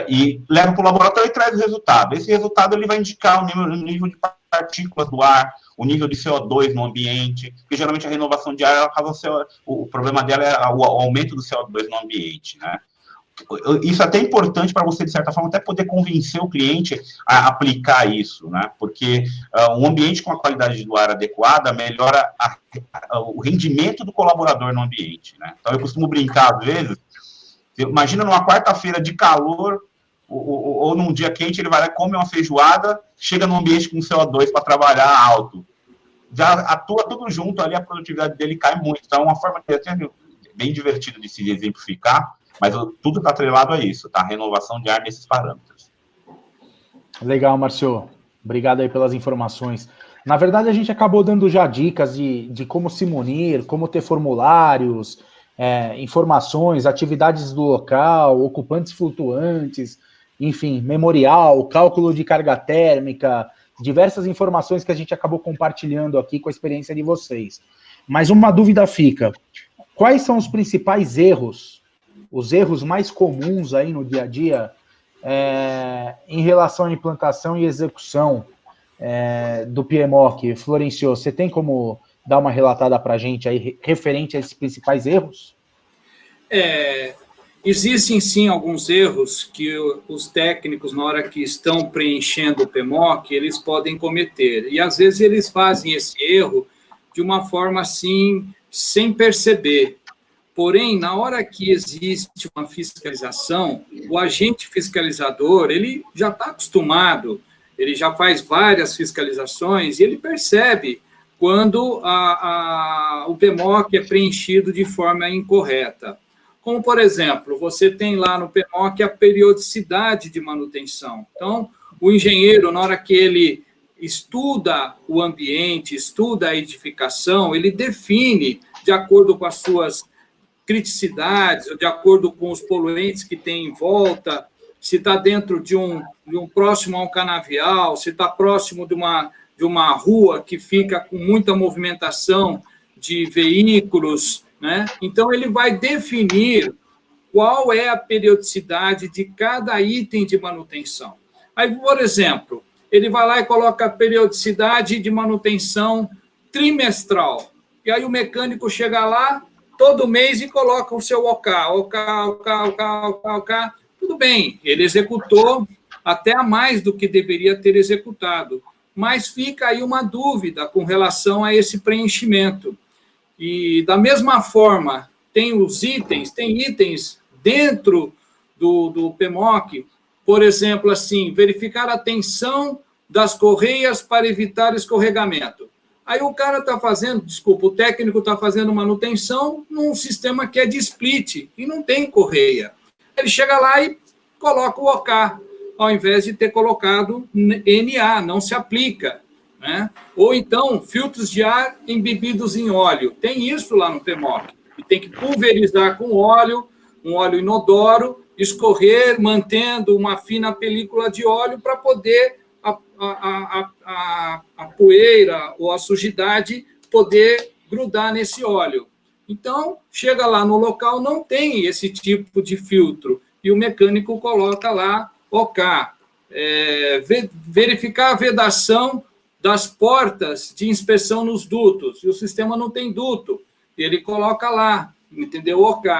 Speaker 4: e leva para o laboratório e traz o resultado. Esse resultado ele vai indicar o nível de partículas do ar, o nível de CO2 no ambiente, porque geralmente a renovação de ar, ela causa o problema dela é o aumento do CO2 no ambiente, né? Isso é até importante para você, de certa forma, até poder convencer o cliente a aplicar isso, né? Porque um ambiente com a qualidade do ar adequada melhora o rendimento do colaborador no ambiente, né? Então, eu costumo brincar, às vezes, imagina numa quarta-feira de calor, ou num dia quente, ele vai lá e come uma feijoada, chega num ambiente com CO2 para trabalhar alto. Já atua tudo junto ali, a produtividade dele cai muito. Então, é uma forma que é bem divertida de se exemplificar, mas tudo está atrelado a isso, tá? Renovação de ar nesses parâmetros.
Speaker 2: Legal, Márcio. Obrigado aí pelas informações. Na verdade, a gente acabou dando já dicas de como se munir, como ter formulários, informações, atividades do local, ocupantes flutuantes, enfim, memorial, cálculo de carga térmica, diversas informações que a gente acabou compartilhando aqui com a experiência de vocês. Mas uma dúvida fica: quais são os principais erros, os erros mais comuns aí no dia a dia em relação à implantação e execução do PMOC? Florencio, você tem como dar uma relatada para a gente aí referente a esses principais erros?
Speaker 3: Existem sim alguns erros que os técnicos, na hora que estão preenchendo o PMOC, eles podem cometer. E às vezes eles fazem esse erro de uma forma assim, sem perceber. Porém, na hora que existe uma fiscalização, o agente fiscalizador, ele já está acostumado, ele já faz várias fiscalizações e ele percebe quando o PMOC é preenchido de forma incorreta. Como, por exemplo, você tem lá no PMOC a periodicidade de manutenção. Então, o engenheiro, na hora que ele estuda o ambiente, estuda a edificação, ele define, de acordo com as suas criticidades, de acordo com os poluentes que tem em volta, se está dentro de um próximo a um canavial, se está próximo de uma rua que fica com muita movimentação de veículos, né? Então, ele vai definir qual é a periodicidade de cada item de manutenção. Aí, por exemplo, ele vai lá e coloca a periodicidade de manutenção trimestral. E aí o mecânico chega lá todo mês e coloca o seu OK. Tudo bem, ele executou até a mais do que deveria ter executado. Mas fica aí uma dúvida com relação a esse preenchimento. E, da mesma forma, tem itens dentro do PMOC por exemplo, assim, verificar a tensão das correias para evitar escorregamento. Aí o cara está fazendo, desculpa, o técnico está fazendo manutenção num sistema que é de split e não tem correia. Ele chega lá e coloca o OK, ao invés de ter colocado NA, não se aplica, né? Ou então, filtros de ar embebidos em óleo. Tem isso lá no PMOC. E tem que pulverizar com óleo, um óleo inodoro, escorrer, mantendo uma fina película de óleo para poder a poeira ou a sujidade poder grudar nesse óleo. Então, chega lá no local, não tem esse tipo de filtro, e o mecânico coloca lá OK. Verificar a vedação das portas de inspeção nos dutos, e o sistema não tem duto, ele coloca lá, entendeu? OK.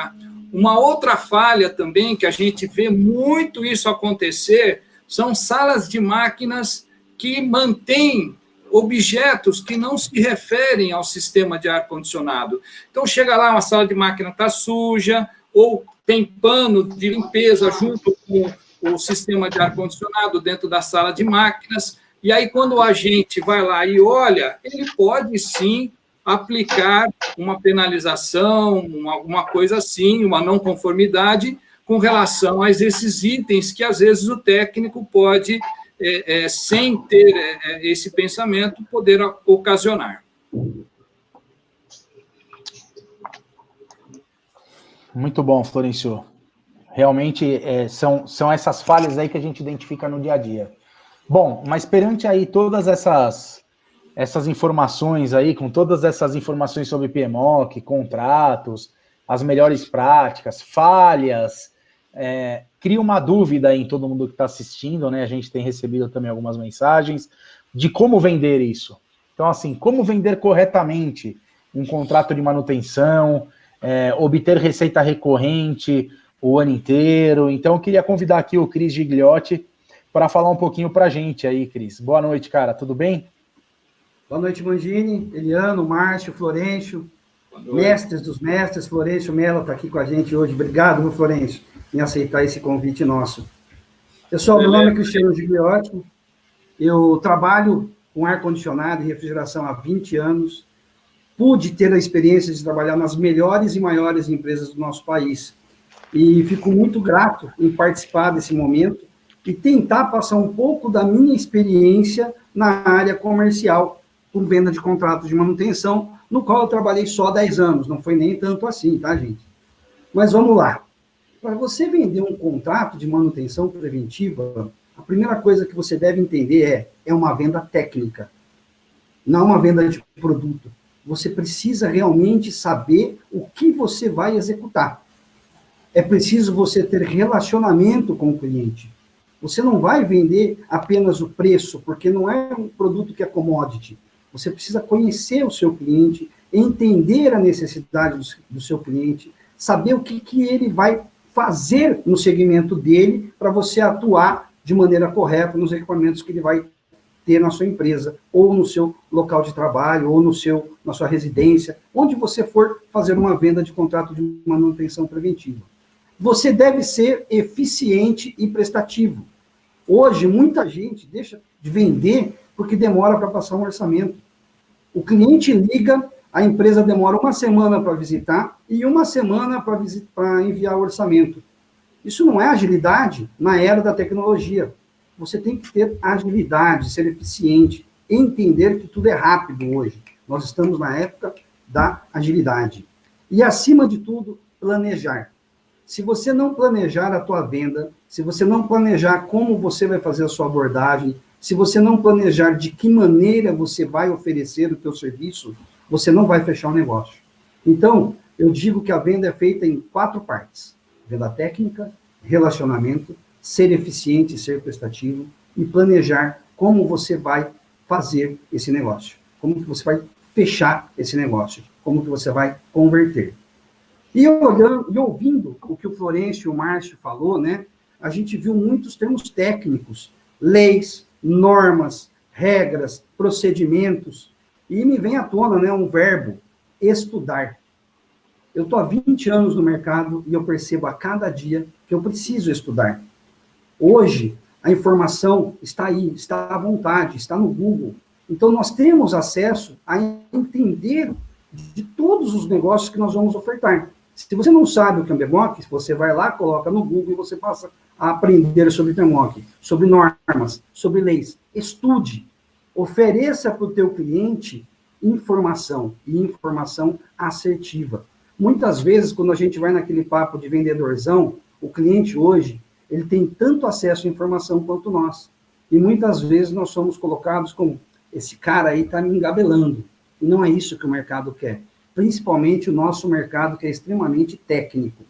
Speaker 3: Uma outra falha também, que a gente vê muito isso acontecer, são salas de máquinas que mantêm objetos que não se referem ao sistema de ar-condicionado. Então, chega lá, uma sala de máquina está suja, ou tem pano de limpeza junto com o sistema de ar-condicionado dentro da sala de máquinas, e aí, quando o agente vai lá e olha, ele pode, sim, aplicar uma penalização, alguma coisa assim, uma não conformidade, com relação a esses itens que, às vezes, o técnico pode, sem ter esse pensamento, poder ocasionar.
Speaker 2: Muito bom, Florencio. Realmente, são essas falhas aí que a gente identifica no dia a dia. Bom, mas perante aí todas essas informações aí, com todas essas informações sobre PMOC, contratos, as melhores práticas, falhas, cria uma dúvida em todo mundo que está assistindo, né? A gente tem recebido também algumas mensagens de como vender isso. Então, assim, como vender corretamente um contrato de manutenção, obter receita recorrente o ano inteiro. Então, eu queria convidar aqui o Cris Gigliotti para falar um pouquinho para a gente aí, Cris. Boa noite, cara, tudo bem?
Speaker 5: Boa noite, Mangini, Eliano, Márcio, Florencio, mestres dos mestres, Florencio Mello está aqui com a gente hoje. Obrigado, meu Florencio, em aceitar esse convite nosso. Pessoal, meu nome é Cristiano Gigliotti, eu trabalho com ar-condicionado e refrigeração há 20 anos, pude ter a experiência de trabalhar nas melhores e maiores empresas do nosso país, e fico muito grato em participar desse momento e tentar passar um pouco da minha experiência na área comercial, com venda de contratos de manutenção, no qual eu trabalhei só 10 anos, não foi nem tanto assim, tá, gente? Mas vamos lá. Para você vender um contrato de manutenção preventiva, a primeira coisa que você deve entender é uma venda técnica, não uma venda de produto. Você precisa realmente saber o que você vai executar. É preciso você ter relacionamento com o cliente. Você não vai vender apenas o preço, porque não é um produto que é commodity. Você precisa conhecer o seu cliente, entender a necessidade do seu cliente, saber o que ele vai fazer no segmento dele para você atuar de maneira correta nos equipamentos que ele vai ter na sua empresa, ou no seu local de trabalho, ou na sua residência, onde você for fazer uma venda de contrato de manutenção preventiva. Você deve ser eficiente e prestativo. Hoje, muita gente deixa de vender porque demora para passar um orçamento. O cliente liga, a empresa demora 1 semana para visitar e 1 semana para enviar o orçamento. Isso não é agilidade na era da tecnologia. Você tem que ter agilidade, ser eficiente, entender que tudo é rápido hoje. Nós estamos na época da agilidade. E, acima de tudo, planejar. Se você não planejar a tua venda, se você não planejar como você vai fazer a sua abordagem, se você não planejar de que maneira você vai oferecer o teu serviço, você não vai fechar o negócio. Então, eu digo que a venda é feita em 4 partes. Venda técnica, relacionamento, ser eficiente e ser prestativo, e planejar como você vai fazer esse negócio, como que você vai fechar esse negócio, como que você vai converter. E olhando e ouvindo o que o Florencio e o Márcio falou, né, a gente viu muitos termos técnicos, leis, normas, regras, procedimentos, e me vem à tona, né, um verbo, estudar. Eu estou há 20 anos no mercado e eu percebo a cada dia que eu preciso estudar. Hoje, a informação está aí, está à vontade, está no Google. Então, nós temos acesso a entender de todos os negócios que nós vamos ofertar. Se você não sabe o que é um PMOC, você vai lá, coloca no Google e você passa a aprender sobre PMOC, sobre normas, sobre leis. Estude, ofereça para o teu cliente informação, e informação assertiva. Muitas vezes, quando a gente vai naquele papo de vendedorzão, o cliente hoje, ele tem tanto acesso à informação quanto nós. E muitas vezes nós somos colocados como, esse cara aí está me engabelando. E não é isso que o mercado quer. Principalmente o nosso mercado, que é extremamente técnico.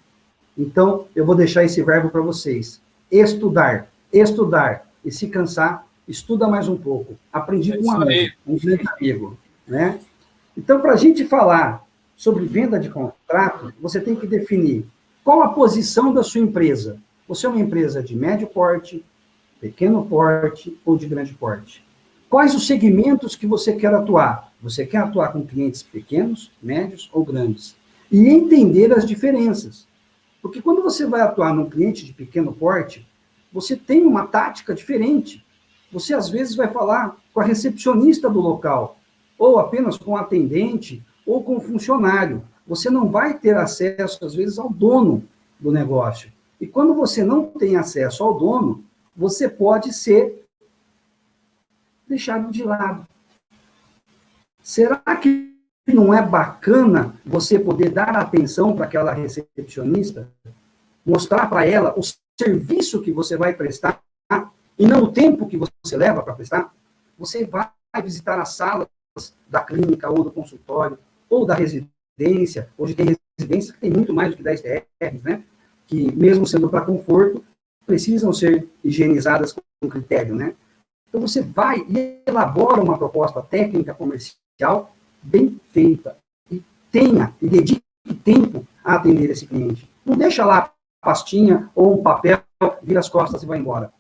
Speaker 5: Então, eu vou deixar esse verbo para vocês. Estudar. Estudar. E se cansar, estuda mais um pouco. Aprendi com um grande amigo. Né? Então, para a gente falar sobre venda de contrato, você tem que definir qual a posição da sua empresa. Você é uma empresa de médio porte, pequeno porte ou de grande porte? Quais os segmentos que você quer atuar? Você quer atuar com clientes pequenos, médios ou grandes? E entender as diferenças. Porque quando você vai atuar num cliente de pequeno porte, você tem uma tática diferente. Você, às vezes, vai falar com a recepcionista do local, ou apenas com o atendente, ou com o funcionário. Você não vai ter acesso, às vezes, ao dono do negócio. E quando você não tem acesso ao dono, você pode ser deixado de lado. Será que não é bacana você poder dar atenção para aquela recepcionista, mostrar para ela o serviço que você vai prestar, e não o tempo que você leva para prestar? Você vai visitar as salas da clínica, ou do consultório, ou da residência. Hoje tem residência que tem muito mais do que 10 TRs, né? Que, mesmo sendo para conforto, precisam ser higienizadas com critério, né? Então, você vai e elabora uma proposta técnica comercial bem feita. E dedique tempo a atender esse cliente. Não deixa lá a pastinha ou um papel, vira as costas e vai embora.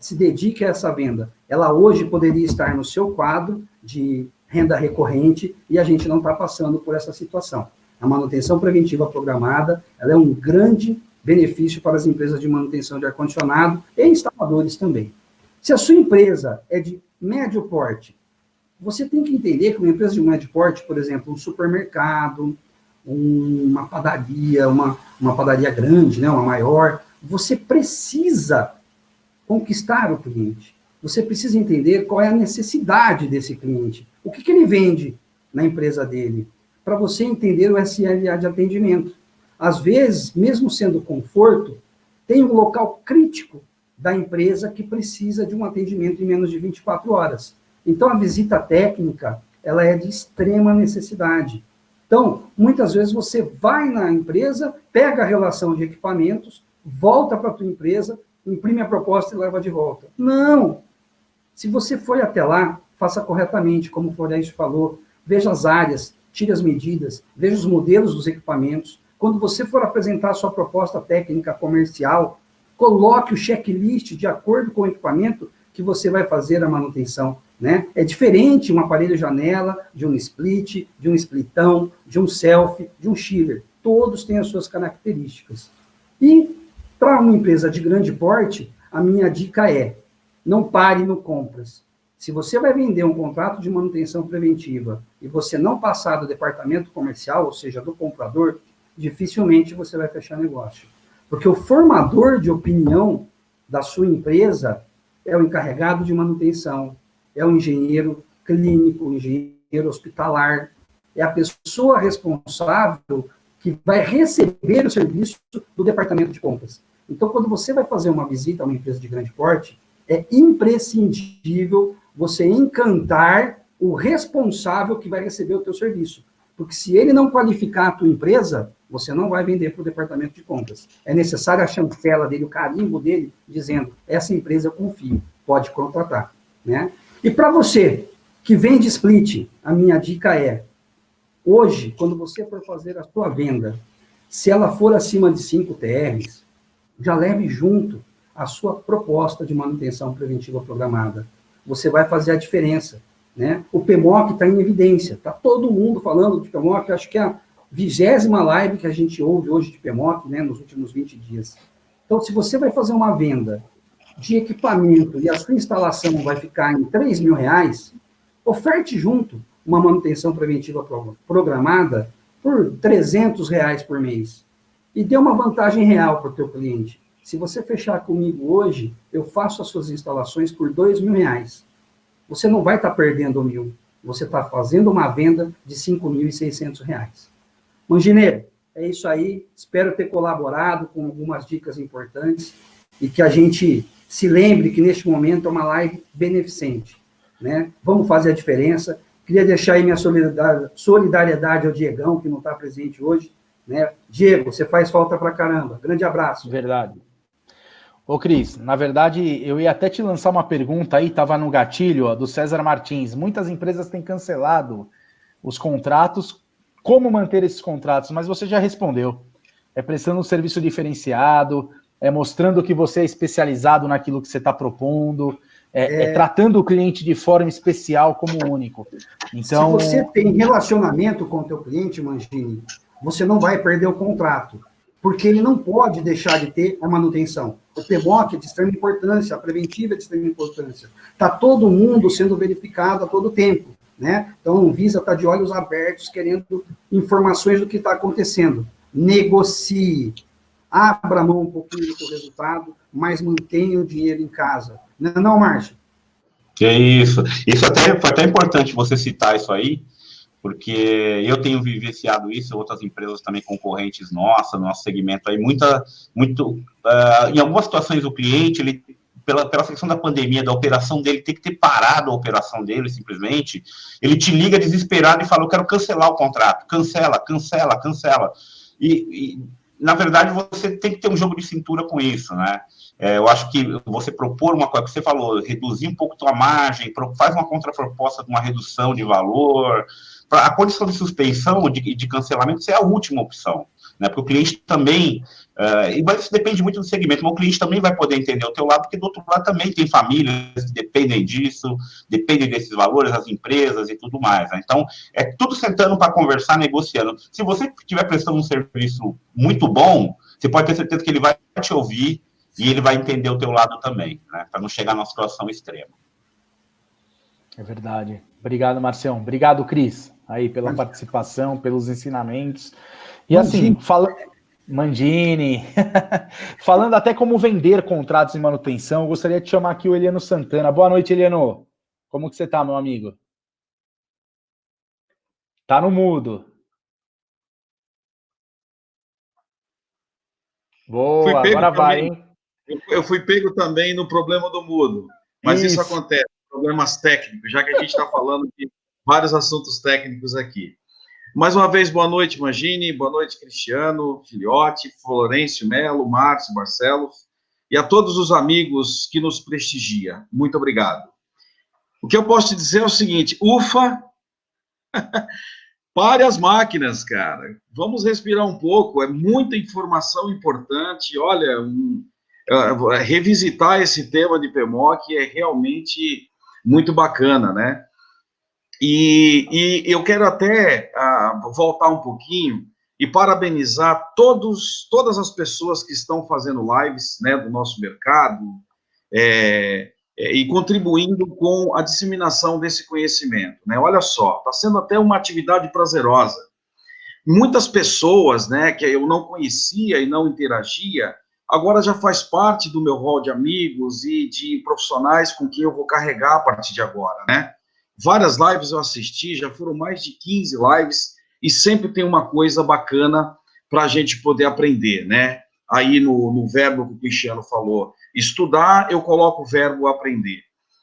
Speaker 5: Se dedique a essa venda. Ela hoje poderia estar no seu quadro de renda recorrente e a gente não está passando por essa situação. A manutenção preventiva programada, ela é um grande benefício para as empresas de manutenção de ar-condicionado e instaladores também. Se a sua empresa é de médio porte, você tem que entender que uma empresa de médio porte, por exemplo, um supermercado, uma padaria, uma padaria grande, né, uma maior, você precisa conquistar o cliente. Você precisa entender qual é a necessidade desse cliente. O que ele vende na empresa dele? Para você entender o SLA de atendimento. Às vezes, mesmo sendo conforto, tem um local crítico da empresa que precisa de um atendimento em menos de 24 horas. Então, a visita técnica, ela é de extrema necessidade. Então, muitas vezes você vai na empresa, pega a relação de equipamentos, volta para a tua empresa, imprime a proposta e leva de volta. Não! Se você foi até lá, faça corretamente, como o Florencio falou, veja as áreas, tire as medidas, veja os modelos dos equipamentos. Quando você for apresentar a sua proposta técnica comercial, coloque o checklist de acordo com o equipamento que você vai fazer a manutenção, né? É diferente um aparelho janela, de um split, de um splitão, de um selfie, de um chiller. Todos têm as suas características. E, para uma empresa de grande porte, a minha dica é, não pare no compras. Se você vai vender um contrato de manutenção preventiva e você não passar do departamento comercial, ou seja, do comprador, dificilmente você vai fechar negócio. Porque o formador de opinião da sua empresa é o encarregado de manutenção, é o engenheiro clínico, o engenheiro hospitalar, é a pessoa responsável que vai receber o serviço do departamento de compras. Então, quando você vai fazer uma visita a uma empresa de grande porte, é imprescindível você encantar o responsável que vai receber o teu serviço. Porque se ele não qualificar a tua empresa, você não vai vender para o departamento de compras. É necessário a chancela dele, o carimbo dele, dizendo, essa empresa eu confio, pode contratar. Né? E para você que vende split, a minha dica é, hoje, quando você for fazer a sua venda, se ela for acima de 5 TRs, já leve junto a sua proposta de manutenção preventiva programada. Você vai fazer a diferença. Né? O PMOC está em evidência, está todo mundo falando de PMOC, acho que é a 20ª live que a gente ouve hoje de PMOC, né, nos últimos 20 dias. Então, se você vai fazer uma venda de equipamento e a sua instalação vai ficar em R$ 3.000, oferte junto uma manutenção preventiva programada por R$ 300 por mês. E dê uma vantagem real para o teu cliente. Se você fechar comigo hoje, eu faço as suas instalações por R$ 2.000. Você não vai estar perdendo R$ 1.000. Você está fazendo uma venda de R$ 5.600. Mangineiro, é isso aí. Espero ter colaborado com algumas dicas importantes e que a gente se lembre que neste momento é uma live beneficente, né? Vamos fazer a diferença. Queria deixar aí minha solidariedade ao Diegão, que não está presente hoje, né? Diego, você faz falta pra caramba. Grande abraço.
Speaker 2: Verdade. Ô, Cris, na verdade, eu ia até te lançar uma pergunta aí, estava no gatilho, ó, do César Martins. Muitas empresas têm cancelado os contratos. Como manter esses contratos? Mas você já respondeu. É prestando um serviço diferenciado, é mostrando que você é especializado naquilo que você está propondo, é tratando o cliente de forma especial como único. Então,
Speaker 5: se você tem relacionamento com o teu cliente, Mangini, você não vai perder o contrato, porque ele não pode deixar de ter a manutenção. O PMOC é de extrema importância, a preventiva é de extrema importância. Está todo mundo sendo verificado a todo tempo, né? Então, a Anvisa está de olhos abertos, querendo informações do que está acontecendo. Negocie, abra a mão um pouquinho do seu resultado, mas mantenha o dinheiro em casa. Não, Márcio?
Speaker 4: Que isso. Isso foi até importante você citar isso aí, porque eu tenho vivenciado isso, outras empresas também concorrentes nossas, no nosso segmento aí, em algumas situações o cliente, ele, pela questão da pandemia, da operação dele, tem que ter parado a operação dele, simplesmente, ele te liga desesperado e fala, eu quero cancelar o contrato, cancela. E na verdade, você tem que ter um jogo de cintura com isso, né? Eu acho que você propor uma coisa que você falou, reduzir um pouco a tua margem, faz uma contraproposta de uma redução de valor. A condição de suspensão, de cancelamento, isso é a última opção, né? Porque o cliente também, mas isso depende muito do segmento, mas o cliente também vai poder entender o teu lado, porque do outro lado também tem famílias que dependem disso, dependem desses valores, as empresas e tudo mais, né? Então, é tudo sentando para conversar, negociando. Se você estiver prestando um serviço muito bom, você pode ter certeza que ele vai te ouvir e ele vai entender o teu lado também, né? Para não chegar numa situação extrema.
Speaker 2: É verdade. Obrigado, Marcião. Obrigado, Cris, aí pela participação, pelos ensinamentos. E assim, Mandini, falando até como vender contratos de manutenção, eu gostaria de chamar aqui o Eliano Santana. Boa noite, Eliano. Como que você tá, meu amigo? Tá no mudo. Boa, agora vai, hein?
Speaker 6: Eu fui pego também no problema do mudo, mas isso acontece, problemas técnicos, já que a gente está falando de vários assuntos técnicos aqui. Mais uma vez, boa noite, Mangini, boa noite, Cristiano, Filhote, Florencio Melo, Márcio, Barcelos, e a todos os amigos que nos prestigiam. Muito obrigado. O que eu posso te dizer é o seguinte, ufa, pare as máquinas, cara. Vamos respirar um pouco, é muita informação importante, olha, revisitar esse tema de PMOC é realmente muito bacana, né? E eu quero até voltar um pouquinho e parabenizar todas as pessoas que estão fazendo lives, né, do nosso mercado e contribuindo com a disseminação desse conhecimento, né? Olha só, está sendo até uma atividade prazerosa. Muitas pessoas, né, que eu não conhecia e não interagia, agora já faz parte do meu rol de amigos e de profissionais com quem eu vou carregar a partir de agora, né? Várias lives eu assisti, já foram mais de 15 lives, e sempre tem uma coisa bacana para a gente poder aprender, né? Aí no verbo que o Cristiano falou, estudar, eu coloco o verbo aprender.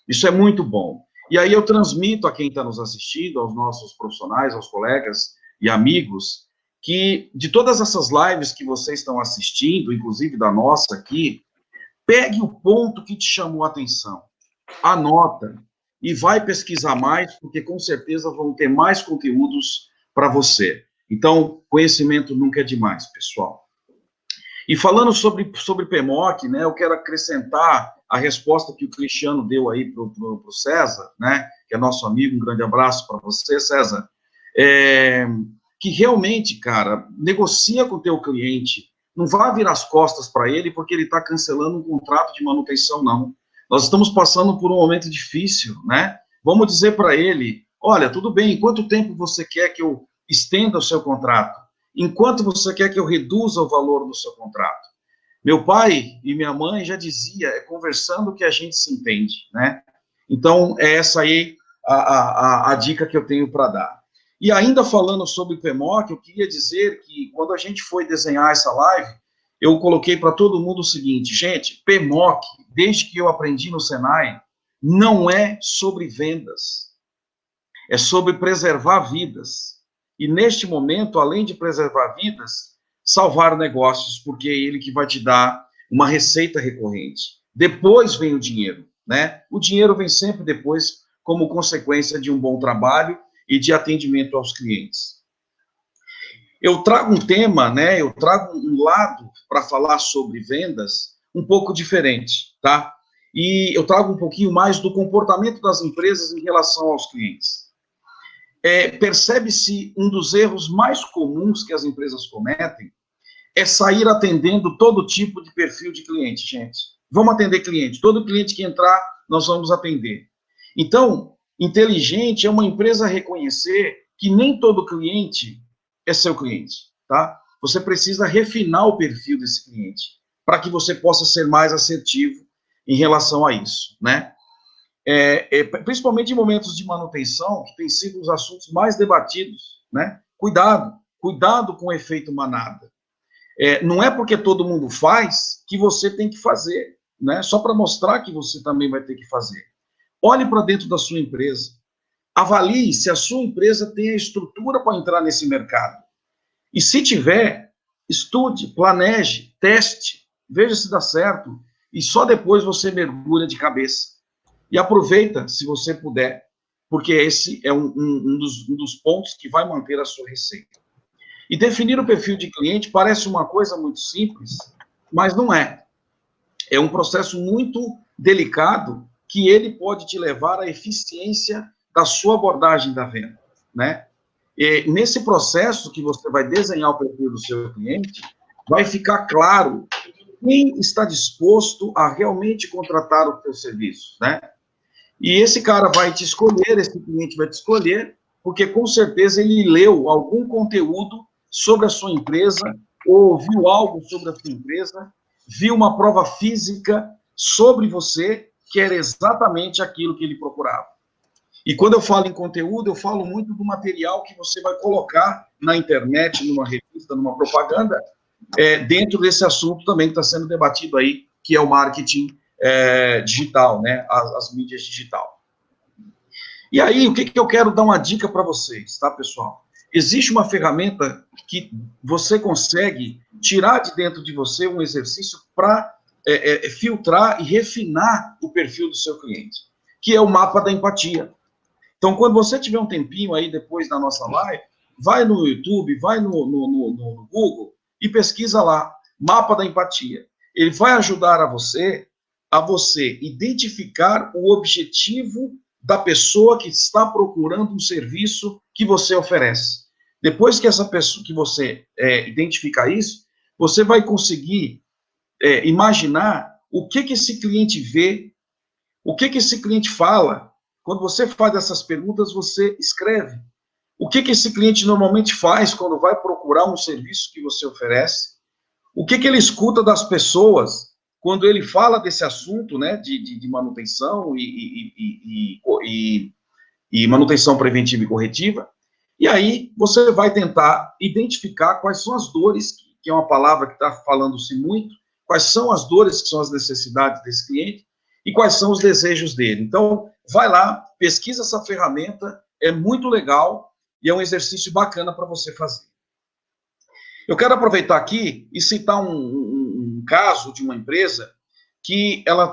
Speaker 6: Isso é muito bom. E aí eu transmito a quem está nos assistindo, aos nossos profissionais, aos colegas e amigos, que de todas essas lives que vocês estão assistindo, inclusive da nossa aqui, pegue o ponto que te chamou a atenção, anota, e vai pesquisar mais, porque com certeza vão ter mais conteúdos para você. Então, conhecimento nunca é demais, pessoal. E falando sobre PMOC, né, eu quero acrescentar a resposta que o Cristiano deu aí para o César, né, que é nosso amigo, um grande abraço para você, César, que realmente, cara, negocia com o teu cliente, não vá virar as costas para ele porque ele está cancelando um contrato de manutenção, não. Nós estamos passando por um momento difícil, né? Vamos dizer para ele, olha, tudo bem, quanto tempo você quer que eu estenda o seu contrato? Enquanto você quer que eu reduza o valor do seu contrato? Meu pai e minha mãe já dizia, é conversando que a gente se entende, né? Então, é essa aí a dica que eu tenho para dar. E ainda falando sobre o PMOC, eu queria dizer que quando a gente foi desenhar essa live, eu coloquei para todo mundo o seguinte, gente, PMOC, desde que eu aprendi no Senai, não é sobre vendas, é sobre preservar vidas. E neste momento, além de preservar vidas, salvar negócios, porque é ele que vai te dar uma receita recorrente. Depois vem o dinheiro, né? O dinheiro vem sempre depois, como consequência de um bom trabalho e de atendimento aos clientes. Eu trago um tema, né? Eu trago um lado para falar sobre vendas um pouco diferente, tá? E eu trago um pouquinho mais do comportamento das empresas em relação aos clientes. Percebe-se um dos erros mais comuns que as empresas cometem é sair atendendo todo tipo de perfil de cliente, gente. Vamos atender cliente. Todo cliente que entrar, nós vamos atender. Então, inteligente é uma empresa reconhecer que nem todo cliente é seu cliente, tá? Você precisa refinar o perfil desse cliente para que você possa ser mais assertivo em relação a isso, né? Principalmente em momentos de manutenção, que tem sido os assuntos mais debatidos, né? Cuidado com o efeito manada. Não é porque todo mundo faz que você tem que fazer, né? Só para mostrar que você também vai ter que fazer. Olhe para dentro da sua empresa. Avalie se a sua empresa tem a estrutura para entrar nesse mercado. E se tiver, estude, planeje, teste, veja se dá certo, e só depois você mergulha de cabeça. E aproveita, se você puder, porque esse é um dos pontos que vai manter a sua receita. E definir o perfil de cliente parece uma coisa muito simples, mas não é. É um processo muito delicado que ele pode te levar à eficiência da sua abordagem da venda, né? E nesse processo que você vai desenhar o perfil do seu cliente, vai ficar claro quem está disposto a realmente contratar o seu serviço, né? E esse cara vai te escolher, esse cliente vai te escolher, porque com certeza ele leu algum conteúdo sobre a sua empresa, ou ouviu algo sobre a sua empresa, viu uma prova física sobre você, que era exatamente aquilo que ele procurava. E quando eu falo em conteúdo, eu falo muito do material que você vai colocar na internet, numa revista, numa propaganda, dentro desse assunto também que está sendo debatido aí, que é o marketing digital, né? As mídias digital. E aí, o que eu quero dar uma dica para vocês, tá, pessoal? Existe uma ferramenta que você consegue tirar de dentro de você um exercício para filtrar e refinar o perfil do seu cliente, que é o mapa da empatia. Então, quando você tiver um tempinho aí depois da nossa live, vai no YouTube, vai no Google e pesquisa lá, mapa da empatia. Ele vai ajudar a você identificar o objetivo da pessoa que está procurando um serviço que você oferece. Depois que essa pessoa, que você identificar isso, você vai conseguir imaginar o que esse cliente vê, o que esse cliente fala. Quando você faz essas perguntas, você escreve. O que esse cliente normalmente faz quando vai procurar um serviço que você oferece? O que ele escuta das pessoas quando ele fala desse assunto, né, de manutenção e manutenção preventiva e corretiva? E aí você vai tentar identificar quais são as dores, que é uma palavra que está falando-se muito, quais são as dores que são as necessidades desse cliente e quais são os desejos dele. Então, vai lá, pesquisa essa ferramenta, é muito legal e é um exercício bacana para você fazer. Eu quero aproveitar aqui e citar um caso de uma empresa que ela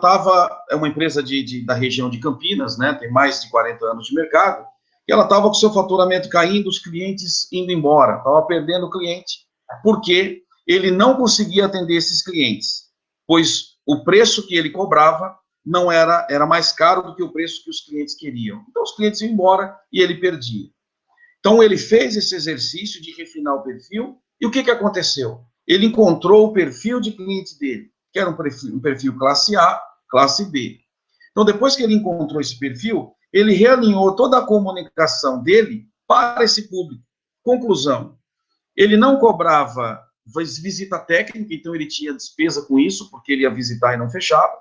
Speaker 6: é uma empresa da região de Campinas, né, tem mais de 40 anos de mercado, e ela estava com seu faturamento caindo, os clientes indo embora, estava perdendo o cliente, porque ele não conseguia atender esses clientes, pois o preço que ele cobrava não era mais caro do que o preço que os clientes queriam. Então, os clientes iam embora e ele perdia. Então, ele fez esse exercício de refinar o perfil, e o que aconteceu? ele encontrou o perfil de cliente dele, que era um perfil classe A, classe B. Então, depois que ele encontrou esse perfil, ele realinhou toda a comunicação dele para esse público. Conclusão, ele não cobrava visita técnica, então ele tinha despesa com isso, porque ele ia visitar e não fechava,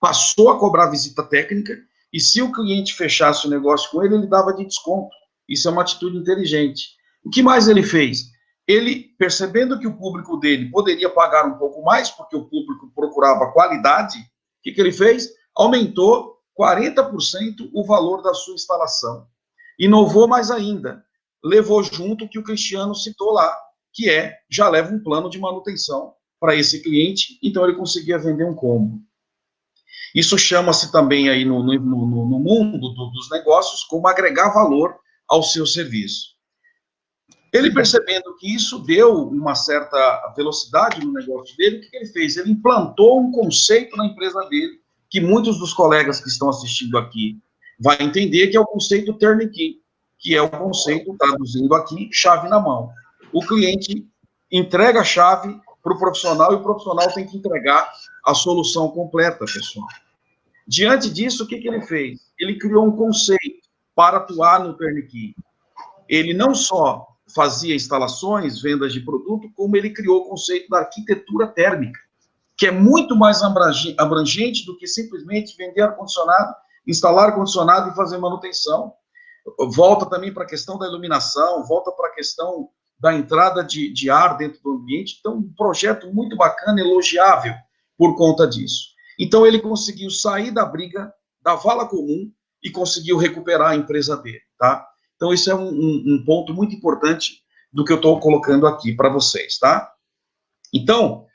Speaker 6: passou a cobrar visita técnica, e se o cliente fechasse o negócio com ele, ele dava de desconto. Isso é uma atitude inteligente. O que mais ele fez? Ele, percebendo que o público dele poderia pagar um pouco mais, porque o público procurava qualidade, o que ele fez? Aumentou 40% o valor da sua instalação. Inovou mais ainda, levou junto o que o Cristiano citou lá, que já leva um plano de manutenção para esse cliente, então ele conseguia vender um combo. Isso chama-se também aí no mundo dos negócios como agregar valor ao seu serviço. Ele percebendo que isso deu uma certa velocidade no negócio dele, o que ele fez? Ele implantou um conceito na empresa dele, que muitos dos colegas que estão assistindo aqui vão entender, que é o conceito turnkey, que é o conceito, traduzindo aqui, chave na mão. O cliente entrega a chave para o profissional e o profissional tem que entregar a solução completa, pessoal. Diante disso, o que ele fez? Ele criou um conceito para atuar no turnkey. Ele não só fazia instalações, vendas de produto, como ele criou o conceito da arquitetura térmica, que é muito mais abrangente do que simplesmente vender ar-condicionado, instalar ar-condicionado e fazer manutenção. Volta também para a questão da iluminação, volta para a questão da entrada de ar dentro do ambiente. Então, um projeto muito bacana, elogiável por conta disso. Então, ele conseguiu sair da briga, da vala comum, e conseguiu recuperar a empresa dele, tá? Então, isso é um ponto muito importante do que eu estou colocando aqui para vocês, tá? Então,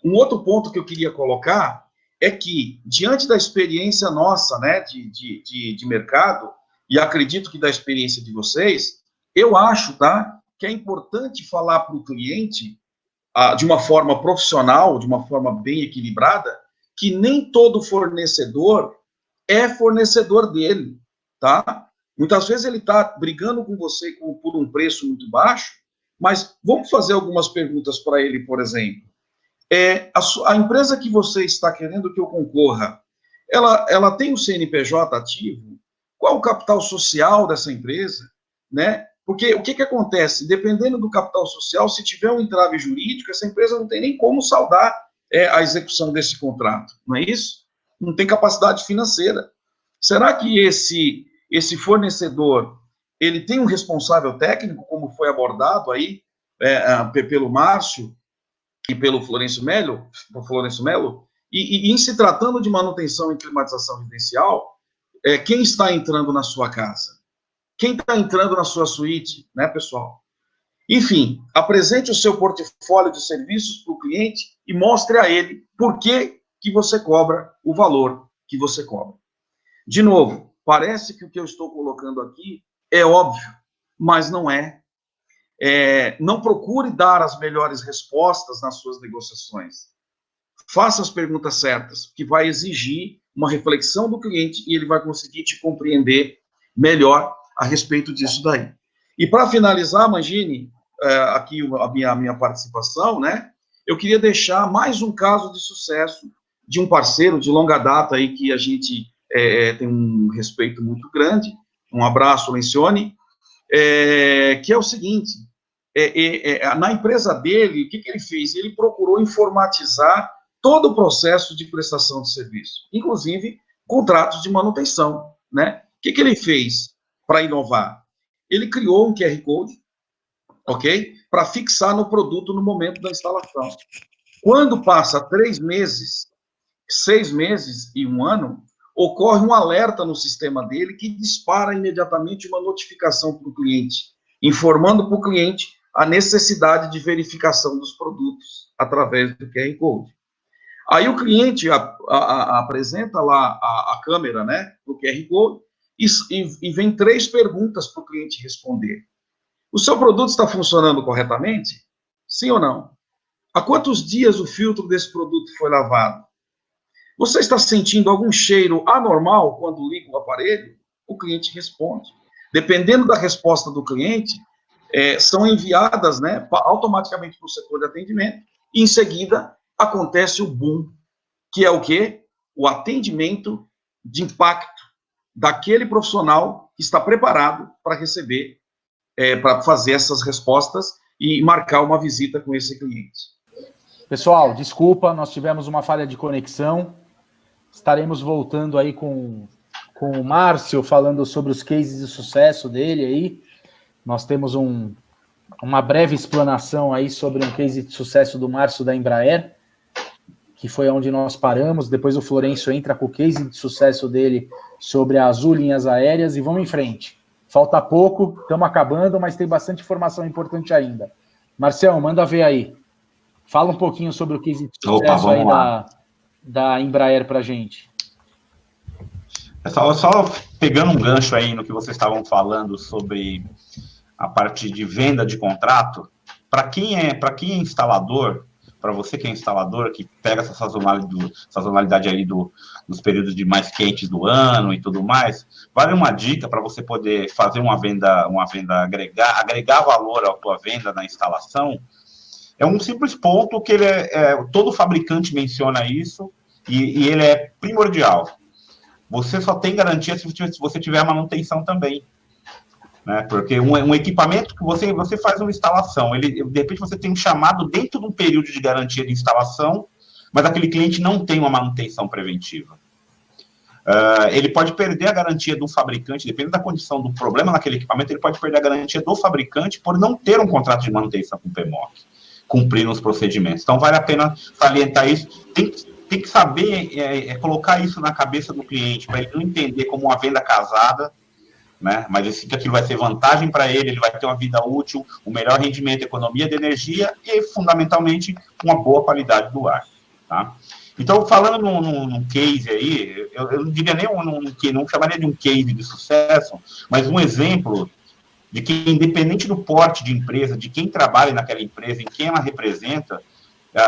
Speaker 6: um outro ponto que eu queria colocar é que, diante da experiência nossa, né, de mercado, e acredito que da experiência de vocês, eu acho, tá, que é importante falar para o cliente, de uma forma profissional, de uma forma bem equilibrada, que nem todo fornecedor é fornecedor dele, tá? Muitas vezes ele está brigando com você por um preço muito baixo, mas vamos fazer algumas perguntas para ele, por exemplo. A empresa que você está querendo que eu concorra, ela tem o CNPJ ativo? Qual o capital social dessa empresa? Né? Porque o que acontece? Dependendo do capital social, se tiver um entrave jurídico, essa empresa não tem nem como saldar a execução desse contrato, não é isso? Não tem capacidade financeira. Será que esse fornecedor, ele tem um responsável técnico, como foi abordado aí pelo Márcio e pelo Florencio Melo, e em se tratando de manutenção e climatização residencial, quem está entrando na sua casa? Quem está entrando na sua suíte, né, pessoal? Enfim, apresente o seu portfólio de serviços para o cliente e mostre a ele por que você cobra o valor que você cobra. De novo, parece que o que eu estou colocando aqui é óbvio, mas não é. Não procure dar as melhores respostas nas suas negociações. Faça as perguntas certas, que vai exigir uma reflexão do cliente e ele vai conseguir te compreender melhor a respeito disso daí. E para finalizar, Mangini, aqui a minha participação, né? Eu queria deixar mais um caso de sucesso de um parceiro de longa data aí que a gente tem um respeito muito grande. Um abraço, Lencioni. Que é o seguinte, na empresa dele, o que ele fez? Ele procurou informatizar todo o processo de prestação de serviço, inclusive contratos de manutenção, né? O que ele fez para inovar? Ele criou um QR Code, ok? Para fixar no produto no momento da instalação. Quando passa 3 meses, 6 meses e 1 ano, ocorre um alerta no sistema dele que dispara imediatamente uma notificação para o cliente, informando para o cliente a necessidade de verificação dos produtos através do QR Code. Aí o cliente apresenta lá a câmera, né, do QR Code, e vem 3 perguntas para o cliente responder. O seu produto está funcionando corretamente? Sim ou não? Há quantos dias o filtro desse produto foi lavado? Você está sentindo algum cheiro anormal quando liga o aparelho? O cliente responde. Dependendo da resposta do cliente, são enviadas, né, automaticamente para o setor de atendimento, e em seguida acontece o boom, que é o quê? O atendimento de impacto daquele profissional que está preparado para receber, para fazer essas respostas e marcar uma visita com esse cliente.
Speaker 2: Pessoal, desculpa, nós tivemos uma falha de conexão. Estaremos voltando aí com o Márcio, falando sobre os cases de sucesso dele aí. Nós temos uma breve explanação aí sobre um case de sucesso do Márcio da Embraer, que foi onde nós paramos. Depois o Florencio entra com o case de sucesso dele sobre a Azul Linhas Aéreas e vamos em frente. Falta pouco, estamos acabando, mas tem bastante informação importante ainda. Marcelo, manda ver aí. Fala um pouquinho sobre o case de sucesso aí da Embraer para a gente.
Speaker 4: Só pegando um gancho aí no que vocês estavam falando sobre a parte de venda de contrato, para quem é instalador, para você que é instalador, que pega essa sazonalidade aí dos períodos de mais quentes do ano e tudo mais, vale uma dica para você poder fazer uma venda agregar valor à tua venda na instalação. É um simples ponto que todo fabricante menciona isso e ele é primordial. Você só tem garantia se você tiver a manutenção também. Né? Porque um equipamento que você faz uma instalação, de repente você tem um chamado dentro de um período de garantia de instalação, mas aquele cliente não tem uma manutenção preventiva. Ele pode perder a garantia do fabricante, dependendo da condição do problema naquele equipamento, ele pode perder a garantia do fabricante por não ter um contrato de manutenção com o PMOC, cumprindo os procedimentos. Então, vale a pena salientar isso. Tem que saber colocar isso na cabeça do cliente, para ele não entender como uma venda casada, né? Mas assim, que aquilo vai ser vantagem para ele vai ter uma vida útil, um melhor rendimento, economia de energia e, fundamentalmente, uma boa qualidade do ar. Tá? Então, falando num case aí, eu não diria nem não chamaria de um case de sucesso, mas um exemplo de que, independente do porte de empresa, de quem trabalha naquela empresa, em quem ela representa,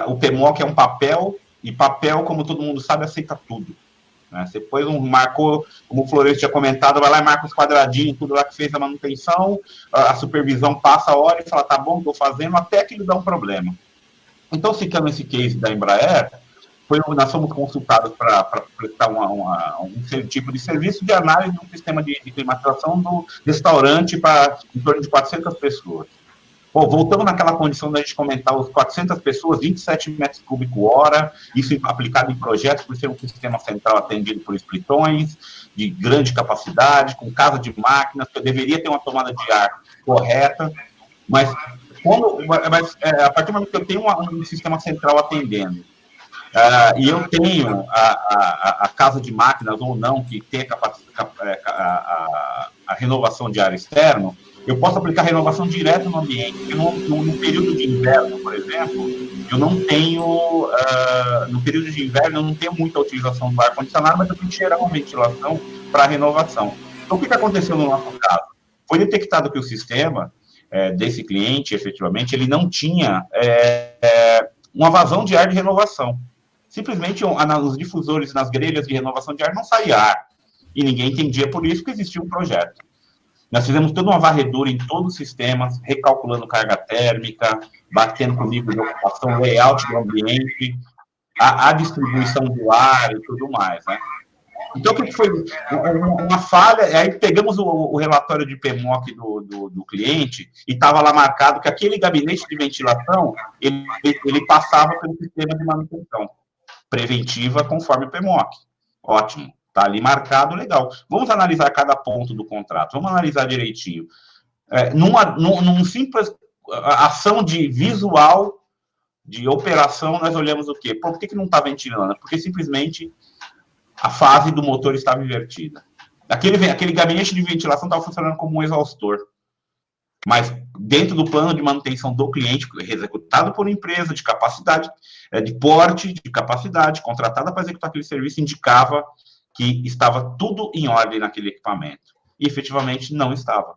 Speaker 4: o PMOC é um papel, e papel, como todo mundo sabe, aceita tudo. Né? Você depois marcou, como o Florencio tinha comentado, vai lá e marca os quadradinhos, tudo lá que fez a manutenção, a supervisão passa a hora e fala, tá bom, estou fazendo, até que ele dá um problema. Então, citando esse case da Embraer, nós fomos consultados para prestar um tipo de serviço de análise de um sistema de climatização do restaurante para em torno de 400 pessoas. Bom, voltamos naquela condição da gente comentar os 400 pessoas, 27 metros cúbicos hora, isso aplicado em projetos, por ser um sistema central atendido por splitões, de grande capacidade, com casa de máquinas, que eu deveria ter uma tomada de ar correta, mas a partir do momento que eu tenho um sistema central atendendo, e eu tenho a casa de máquinas ou não, que tem a renovação de ar externo, eu posso aplicar renovação direta no ambiente. No período de inverno, por exemplo, eu não tenho, no período de inverno, eu não tenho muita utilização do ar-condicionado, mas eu tenho que gerar uma ventilação para renovação. Então, o que aconteceu no nosso caso? Foi detectado que o sistema desse cliente, efetivamente, ele não tinha uma vazão de ar de renovação. Simplesmente, nos difusores, nas grelhas de renovação de ar, não saía ar. E ninguém entendia por isso que existia um projeto. Nós fizemos toda uma varredura em todos os sistemas, recalculando carga térmica, batendo com o nível de ocupação, layout do ambiente, a distribuição do ar e tudo mais, né? Então, o que foi uma falha? Aí pegamos o relatório de PMOC do cliente e estava lá marcado que aquele gabinete de ventilação, ele passava pelo sistema de manutenção preventiva conforme o PMOC. Ótimo. Está ali marcado, legal. Vamos analisar cada ponto do contrato, vamos analisar direitinho. Num simples ação de visual, de operação, nós olhamos o quê? Por que não está ventilando? Porque simplesmente a fase do motor estava invertida. Aquele gabinete de ventilação estava funcionando como um exaustor. Mas dentro do plano de manutenção do cliente, executado por empresa de capacidade, de porte, de capacidade, contratada para executar aquele serviço, indicava que estava tudo em ordem naquele equipamento. E, efetivamente, não estava.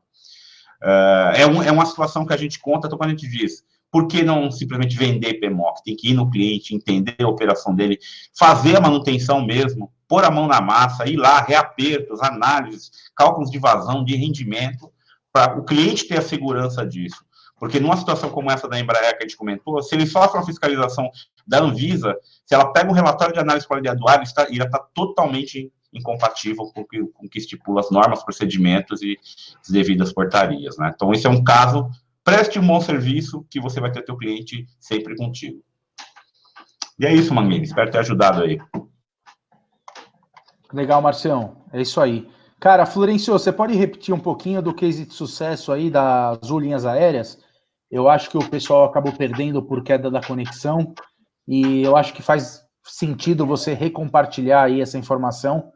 Speaker 4: É uma situação que a gente conta, então, quando a gente diz, por que não simplesmente vender PMOC? Tem que ir no cliente, entender a operação dele, fazer a manutenção mesmo, pôr a mão na massa, ir lá, reapertos, análises, cálculos de vazão, de rendimento, para o cliente ter a segurança disso. Porque numa situação como essa da Embraer que a gente comentou, se ele sofre uma fiscalização da Anvisa, se ela pega um relatório de análise de qualidade do ar, ele está totalmente incompatível com o que estipula as normas, procedimentos e as devidas portarias, né? Então, esse é um caso, preste um bom serviço que você vai ter teu cliente sempre contigo. E é isso, Mangini, espero ter ajudado aí.
Speaker 2: Legal, Marcião, é isso aí. Cara, Florencio, você pode repetir um pouquinho do case de sucesso aí das Azul Linhas Aéreas? Eu acho que o pessoal acabou perdendo por queda da conexão e eu acho que faz sentido você recompartilhar aí essa informação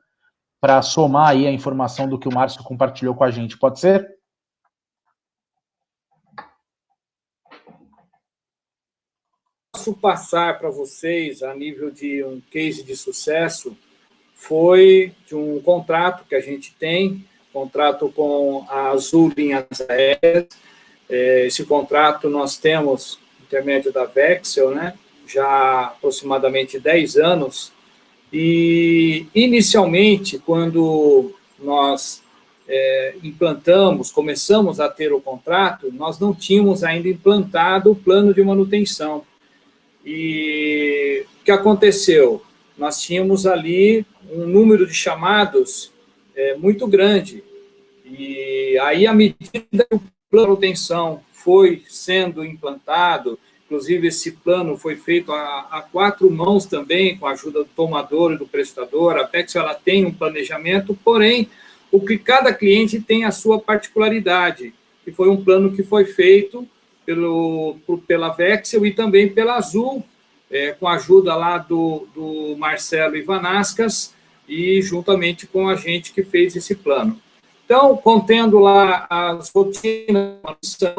Speaker 2: para somar aí a informação do que o Márcio compartilhou com a gente. Pode ser?
Speaker 3: Posso passar para vocês, a nível de um case de sucesso, foi de um contrato que a gente tem, contrato com a Azul Linhas Aéreas. Esse contrato nós temos, intermédio da Vexel, né, já há aproximadamente 10 anos, e inicialmente, quando nós começamos a ter o contrato, nós não tínhamos ainda implantado o plano de manutenção. E o que aconteceu? Nós tínhamos ali um número de chamados muito grande, e aí, à medida que o plano de manutenção foi sendo implantado, inclusive esse plano foi feito a 4 mãos também, com a ajuda do tomador e do prestador. A Vexel, ela tem um planejamento, porém, o que cada cliente tem a sua particularidade, que foi um plano que foi feito pela Vexel e também pela Azul, com a ajuda lá do Marcelo Ivanascas e juntamente com a gente que fez esse plano. Então, contendo lá as rotinas,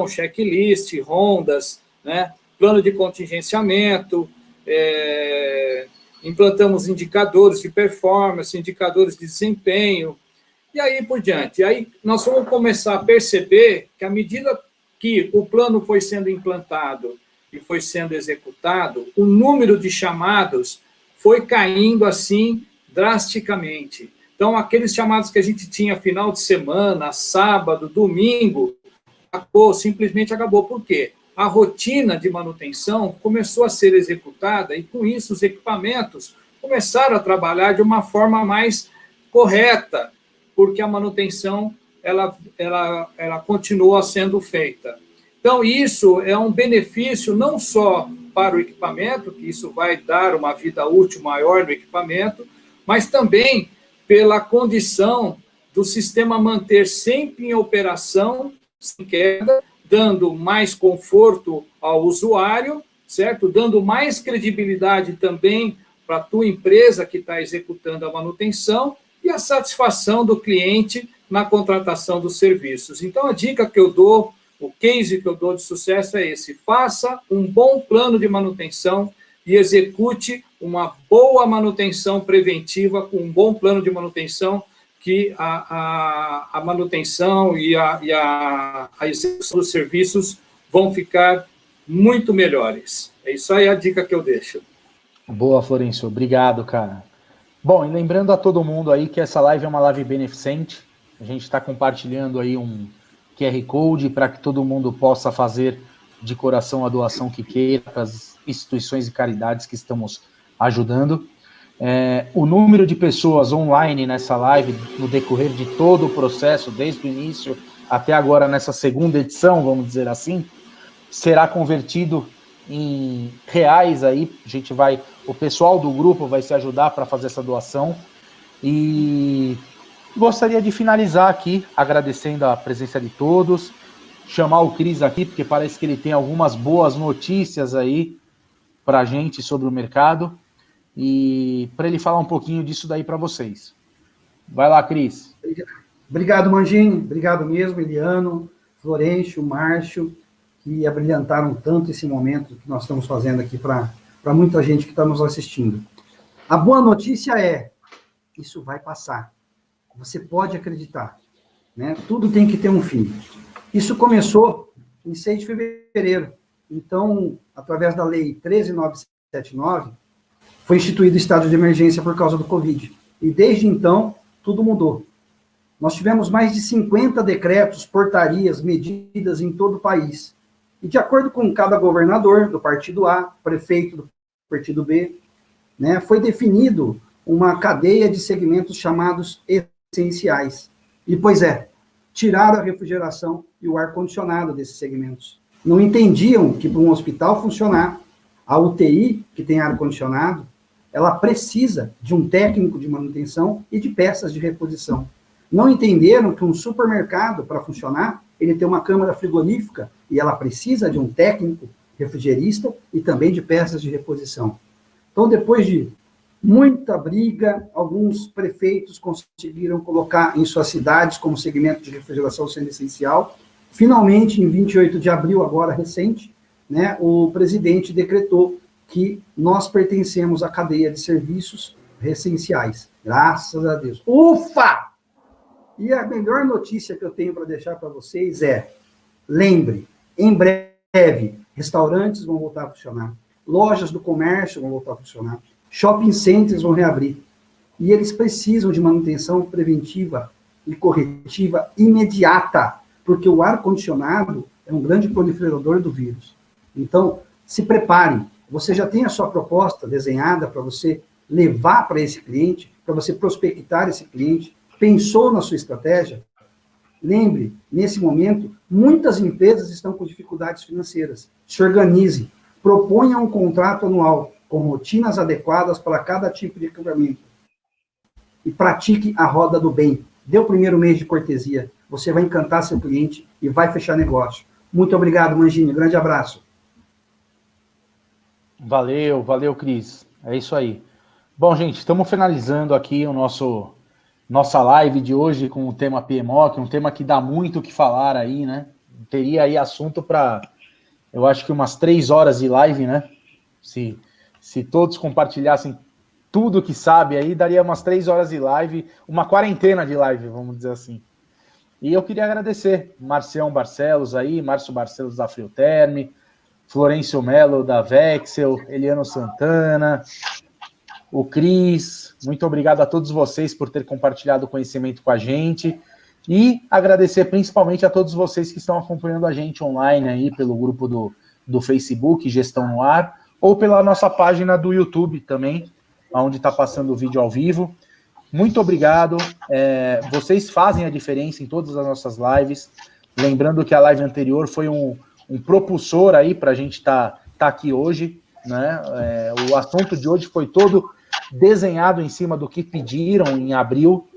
Speaker 3: checklist, rondas, né, plano de contingenciamento, implantamos indicadores de performance, indicadores de desempenho, e aí por diante. E aí nós vamos começar a perceber que, à medida que o plano foi sendo implantado e foi sendo executado, o número de chamados foi caindo assim drasticamente. Então, aqueles chamados que a gente tinha final de semana, sábado, domingo, simplesmente acabou. Por quê? A rotina de manutenção começou a ser executada e, com isso, os equipamentos começaram a trabalhar de uma forma mais correta, porque a manutenção ela continua sendo feita. Então, isso é um benefício não só para o equipamento, que isso vai dar uma vida útil maior no equipamento, mas também pela condição do sistema manter sempre em operação, sem queda, dando mais conforto ao usuário, certo? Dando mais credibilidade também para a tua empresa que está executando a manutenção e a satisfação do cliente na contratação dos serviços. Então, a dica que eu dou, o case que eu dou de sucesso é esse: faça um bom plano de manutenção e execute uma boa manutenção preventiva com um bom plano de manutenção, que a manutenção e a execução dos serviços vão ficar muito melhores. É isso aí a dica que eu deixo.
Speaker 2: Boa, Florencio. Obrigado, cara. Bom, e lembrando a todo mundo aí que essa live é uma live beneficente. A gente está compartilhando aí um QR Code para que todo mundo possa fazer de coração a doação que queira para as instituições e caridades que estamos ajudando. O número de pessoas online nessa live, no decorrer de todo o processo, desde o início até agora, nessa segunda edição, vamos dizer assim, será convertido em reais aí. O pessoal do grupo vai se ajudar para fazer essa doação. E gostaria de finalizar aqui agradecendo a presença de todos, chamar o Cris aqui, porque parece que ele tem algumas boas notícias aí para a gente sobre o mercado, e para ele falar um pouquinho disso daí para vocês. Vai lá, Cris.
Speaker 5: Obrigado, Mangini. Obrigado mesmo, Eliano, Florencio, Márcio, que abrilhantaram tanto esse momento que nós estamos fazendo aqui para muita gente que está nos assistindo. A boa notícia é: isso vai passar. Você pode acreditar, né? Tudo tem que ter um fim. Isso começou em 6 de fevereiro. Então, através da Lei 13.979, foi instituído o estado de emergência por causa do Covid. E desde então, tudo mudou. nós tivemos mais de 50 decretos, portarias, medidas em todo o país. E de acordo com cada governador do partido A, prefeito do partido B, né, foi definido uma cadeia de segmentos chamados essenciais. E, pois é, tiraram a refrigeração e o ar-condicionado desses segmentos. Não entendiam que para um hospital funcionar, a UTI, que tem ar-condicionado, ela precisa de um técnico de manutenção e de peças de reposição. Não entenderam que um supermercado, para funcionar, ele tem uma câmara frigorífica e ela precisa de um técnico refrigerista e também de peças de reposição. Então, depois de muita briga, alguns prefeitos conseguiram colocar em suas cidades como segmento de refrigeração sendo essencial. Finalmente, em 28 de abril, agora recente, né, o presidente decretou que nós pertencemos à cadeia de serviços essenciais. Graças a Deus. Ufa! E a melhor notícia que eu tenho para deixar para vocês é, lembre, em breve, restaurantes vão voltar a funcionar, lojas do comércio vão voltar a funcionar, shopping centers vão reabrir. E eles precisam de manutenção preventiva e corretiva imediata, porque o ar-condicionado é um grande proliferador do vírus. Então, se preparem. Você já tem a sua proposta desenhada para você levar para esse cliente, para você prospectar esse cliente? Pensou na sua estratégia? Lembre, nesse momento, muitas empresas estão com dificuldades financeiras. Se organize, proponha um contrato anual com rotinas adequadas para cada tipo de equipamento. E pratique a roda do bem. Dê o primeiro mês de cortesia. Você vai encantar seu cliente e vai fechar negócio. Muito obrigado, Mangini. Grande abraço.
Speaker 2: Valeu, Cris. É isso aí. Bom, gente, estamos finalizando aqui nossa live de hoje com o tema PMOC, um tema que dá muito o que falar aí, né? Teria aí assunto para, eu acho que umas 3 horas de live, né? Se todos compartilhassem tudo que sabe aí, daria umas 3 horas de live, uma quarentena de live, vamos dizer assim. E eu queria agradecer Márcio Barcelos aí, Márcio Barcelos da Friuterme, Florencio Melo da Vexel, Eliano Santana, o Cris, muito obrigado a todos vocês por ter compartilhado o conhecimento com a gente e agradecer principalmente a todos vocês que estão acompanhando a gente online aí pelo grupo do Facebook, Gestão no Ar, ou pela nossa página do YouTube também, onde está passando o vídeo ao vivo. Muito obrigado, vocês fazem a diferença em todas as nossas lives, lembrando que a live anterior foi um propulsor aí para a gente tá aqui hoje, né? O assunto de hoje foi todo desenhado em cima do que pediram em abril,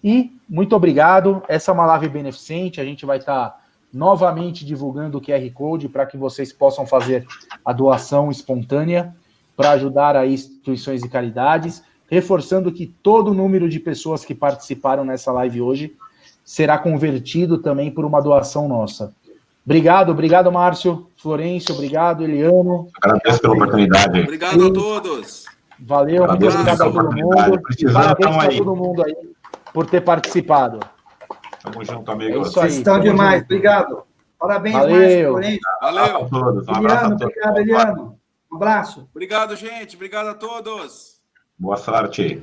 Speaker 2: e muito obrigado. Essa é uma live beneficente, a gente vai estar novamente divulgando o QR Code para que vocês possam fazer a doação espontânea para ajudar a instituições e caridades, reforçando que todo o número de pessoas que participaram nessa live hoje será convertido também por uma doação nossa. Obrigado, Márcio, Florencio, obrigado, Eliano.
Speaker 4: Agradeço pela oportunidade.
Speaker 7: Obrigado a todos.
Speaker 2: Valeu, muito obrigado a todo mundo. Parabéns para todo mundo aí por ter participado.
Speaker 4: Tamo junto, amigo.
Speaker 5: Vocês estão demais, obrigado. Parabéns,
Speaker 2: Márcio,
Speaker 5: Florencio.
Speaker 7: Valeu.
Speaker 4: Um abraço a todos.
Speaker 5: Eliano, obrigado, Eliano. Um abraço.
Speaker 7: Obrigado, gente. Obrigado a todos.
Speaker 4: Boa sorte.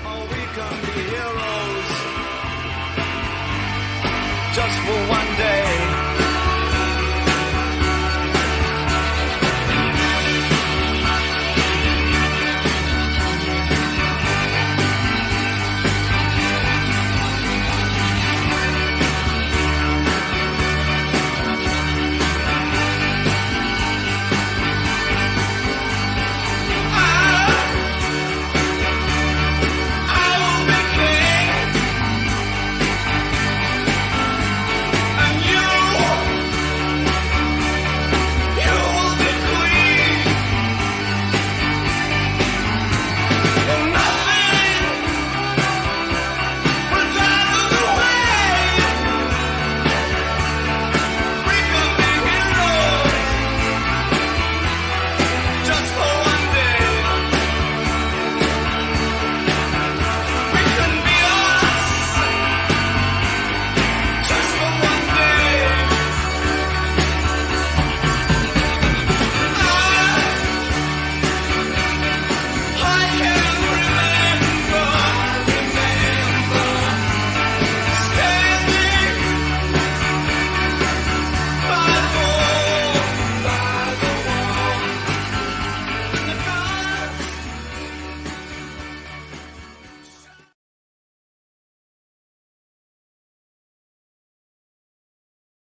Speaker 1: Oh, we can be heroes just for one day.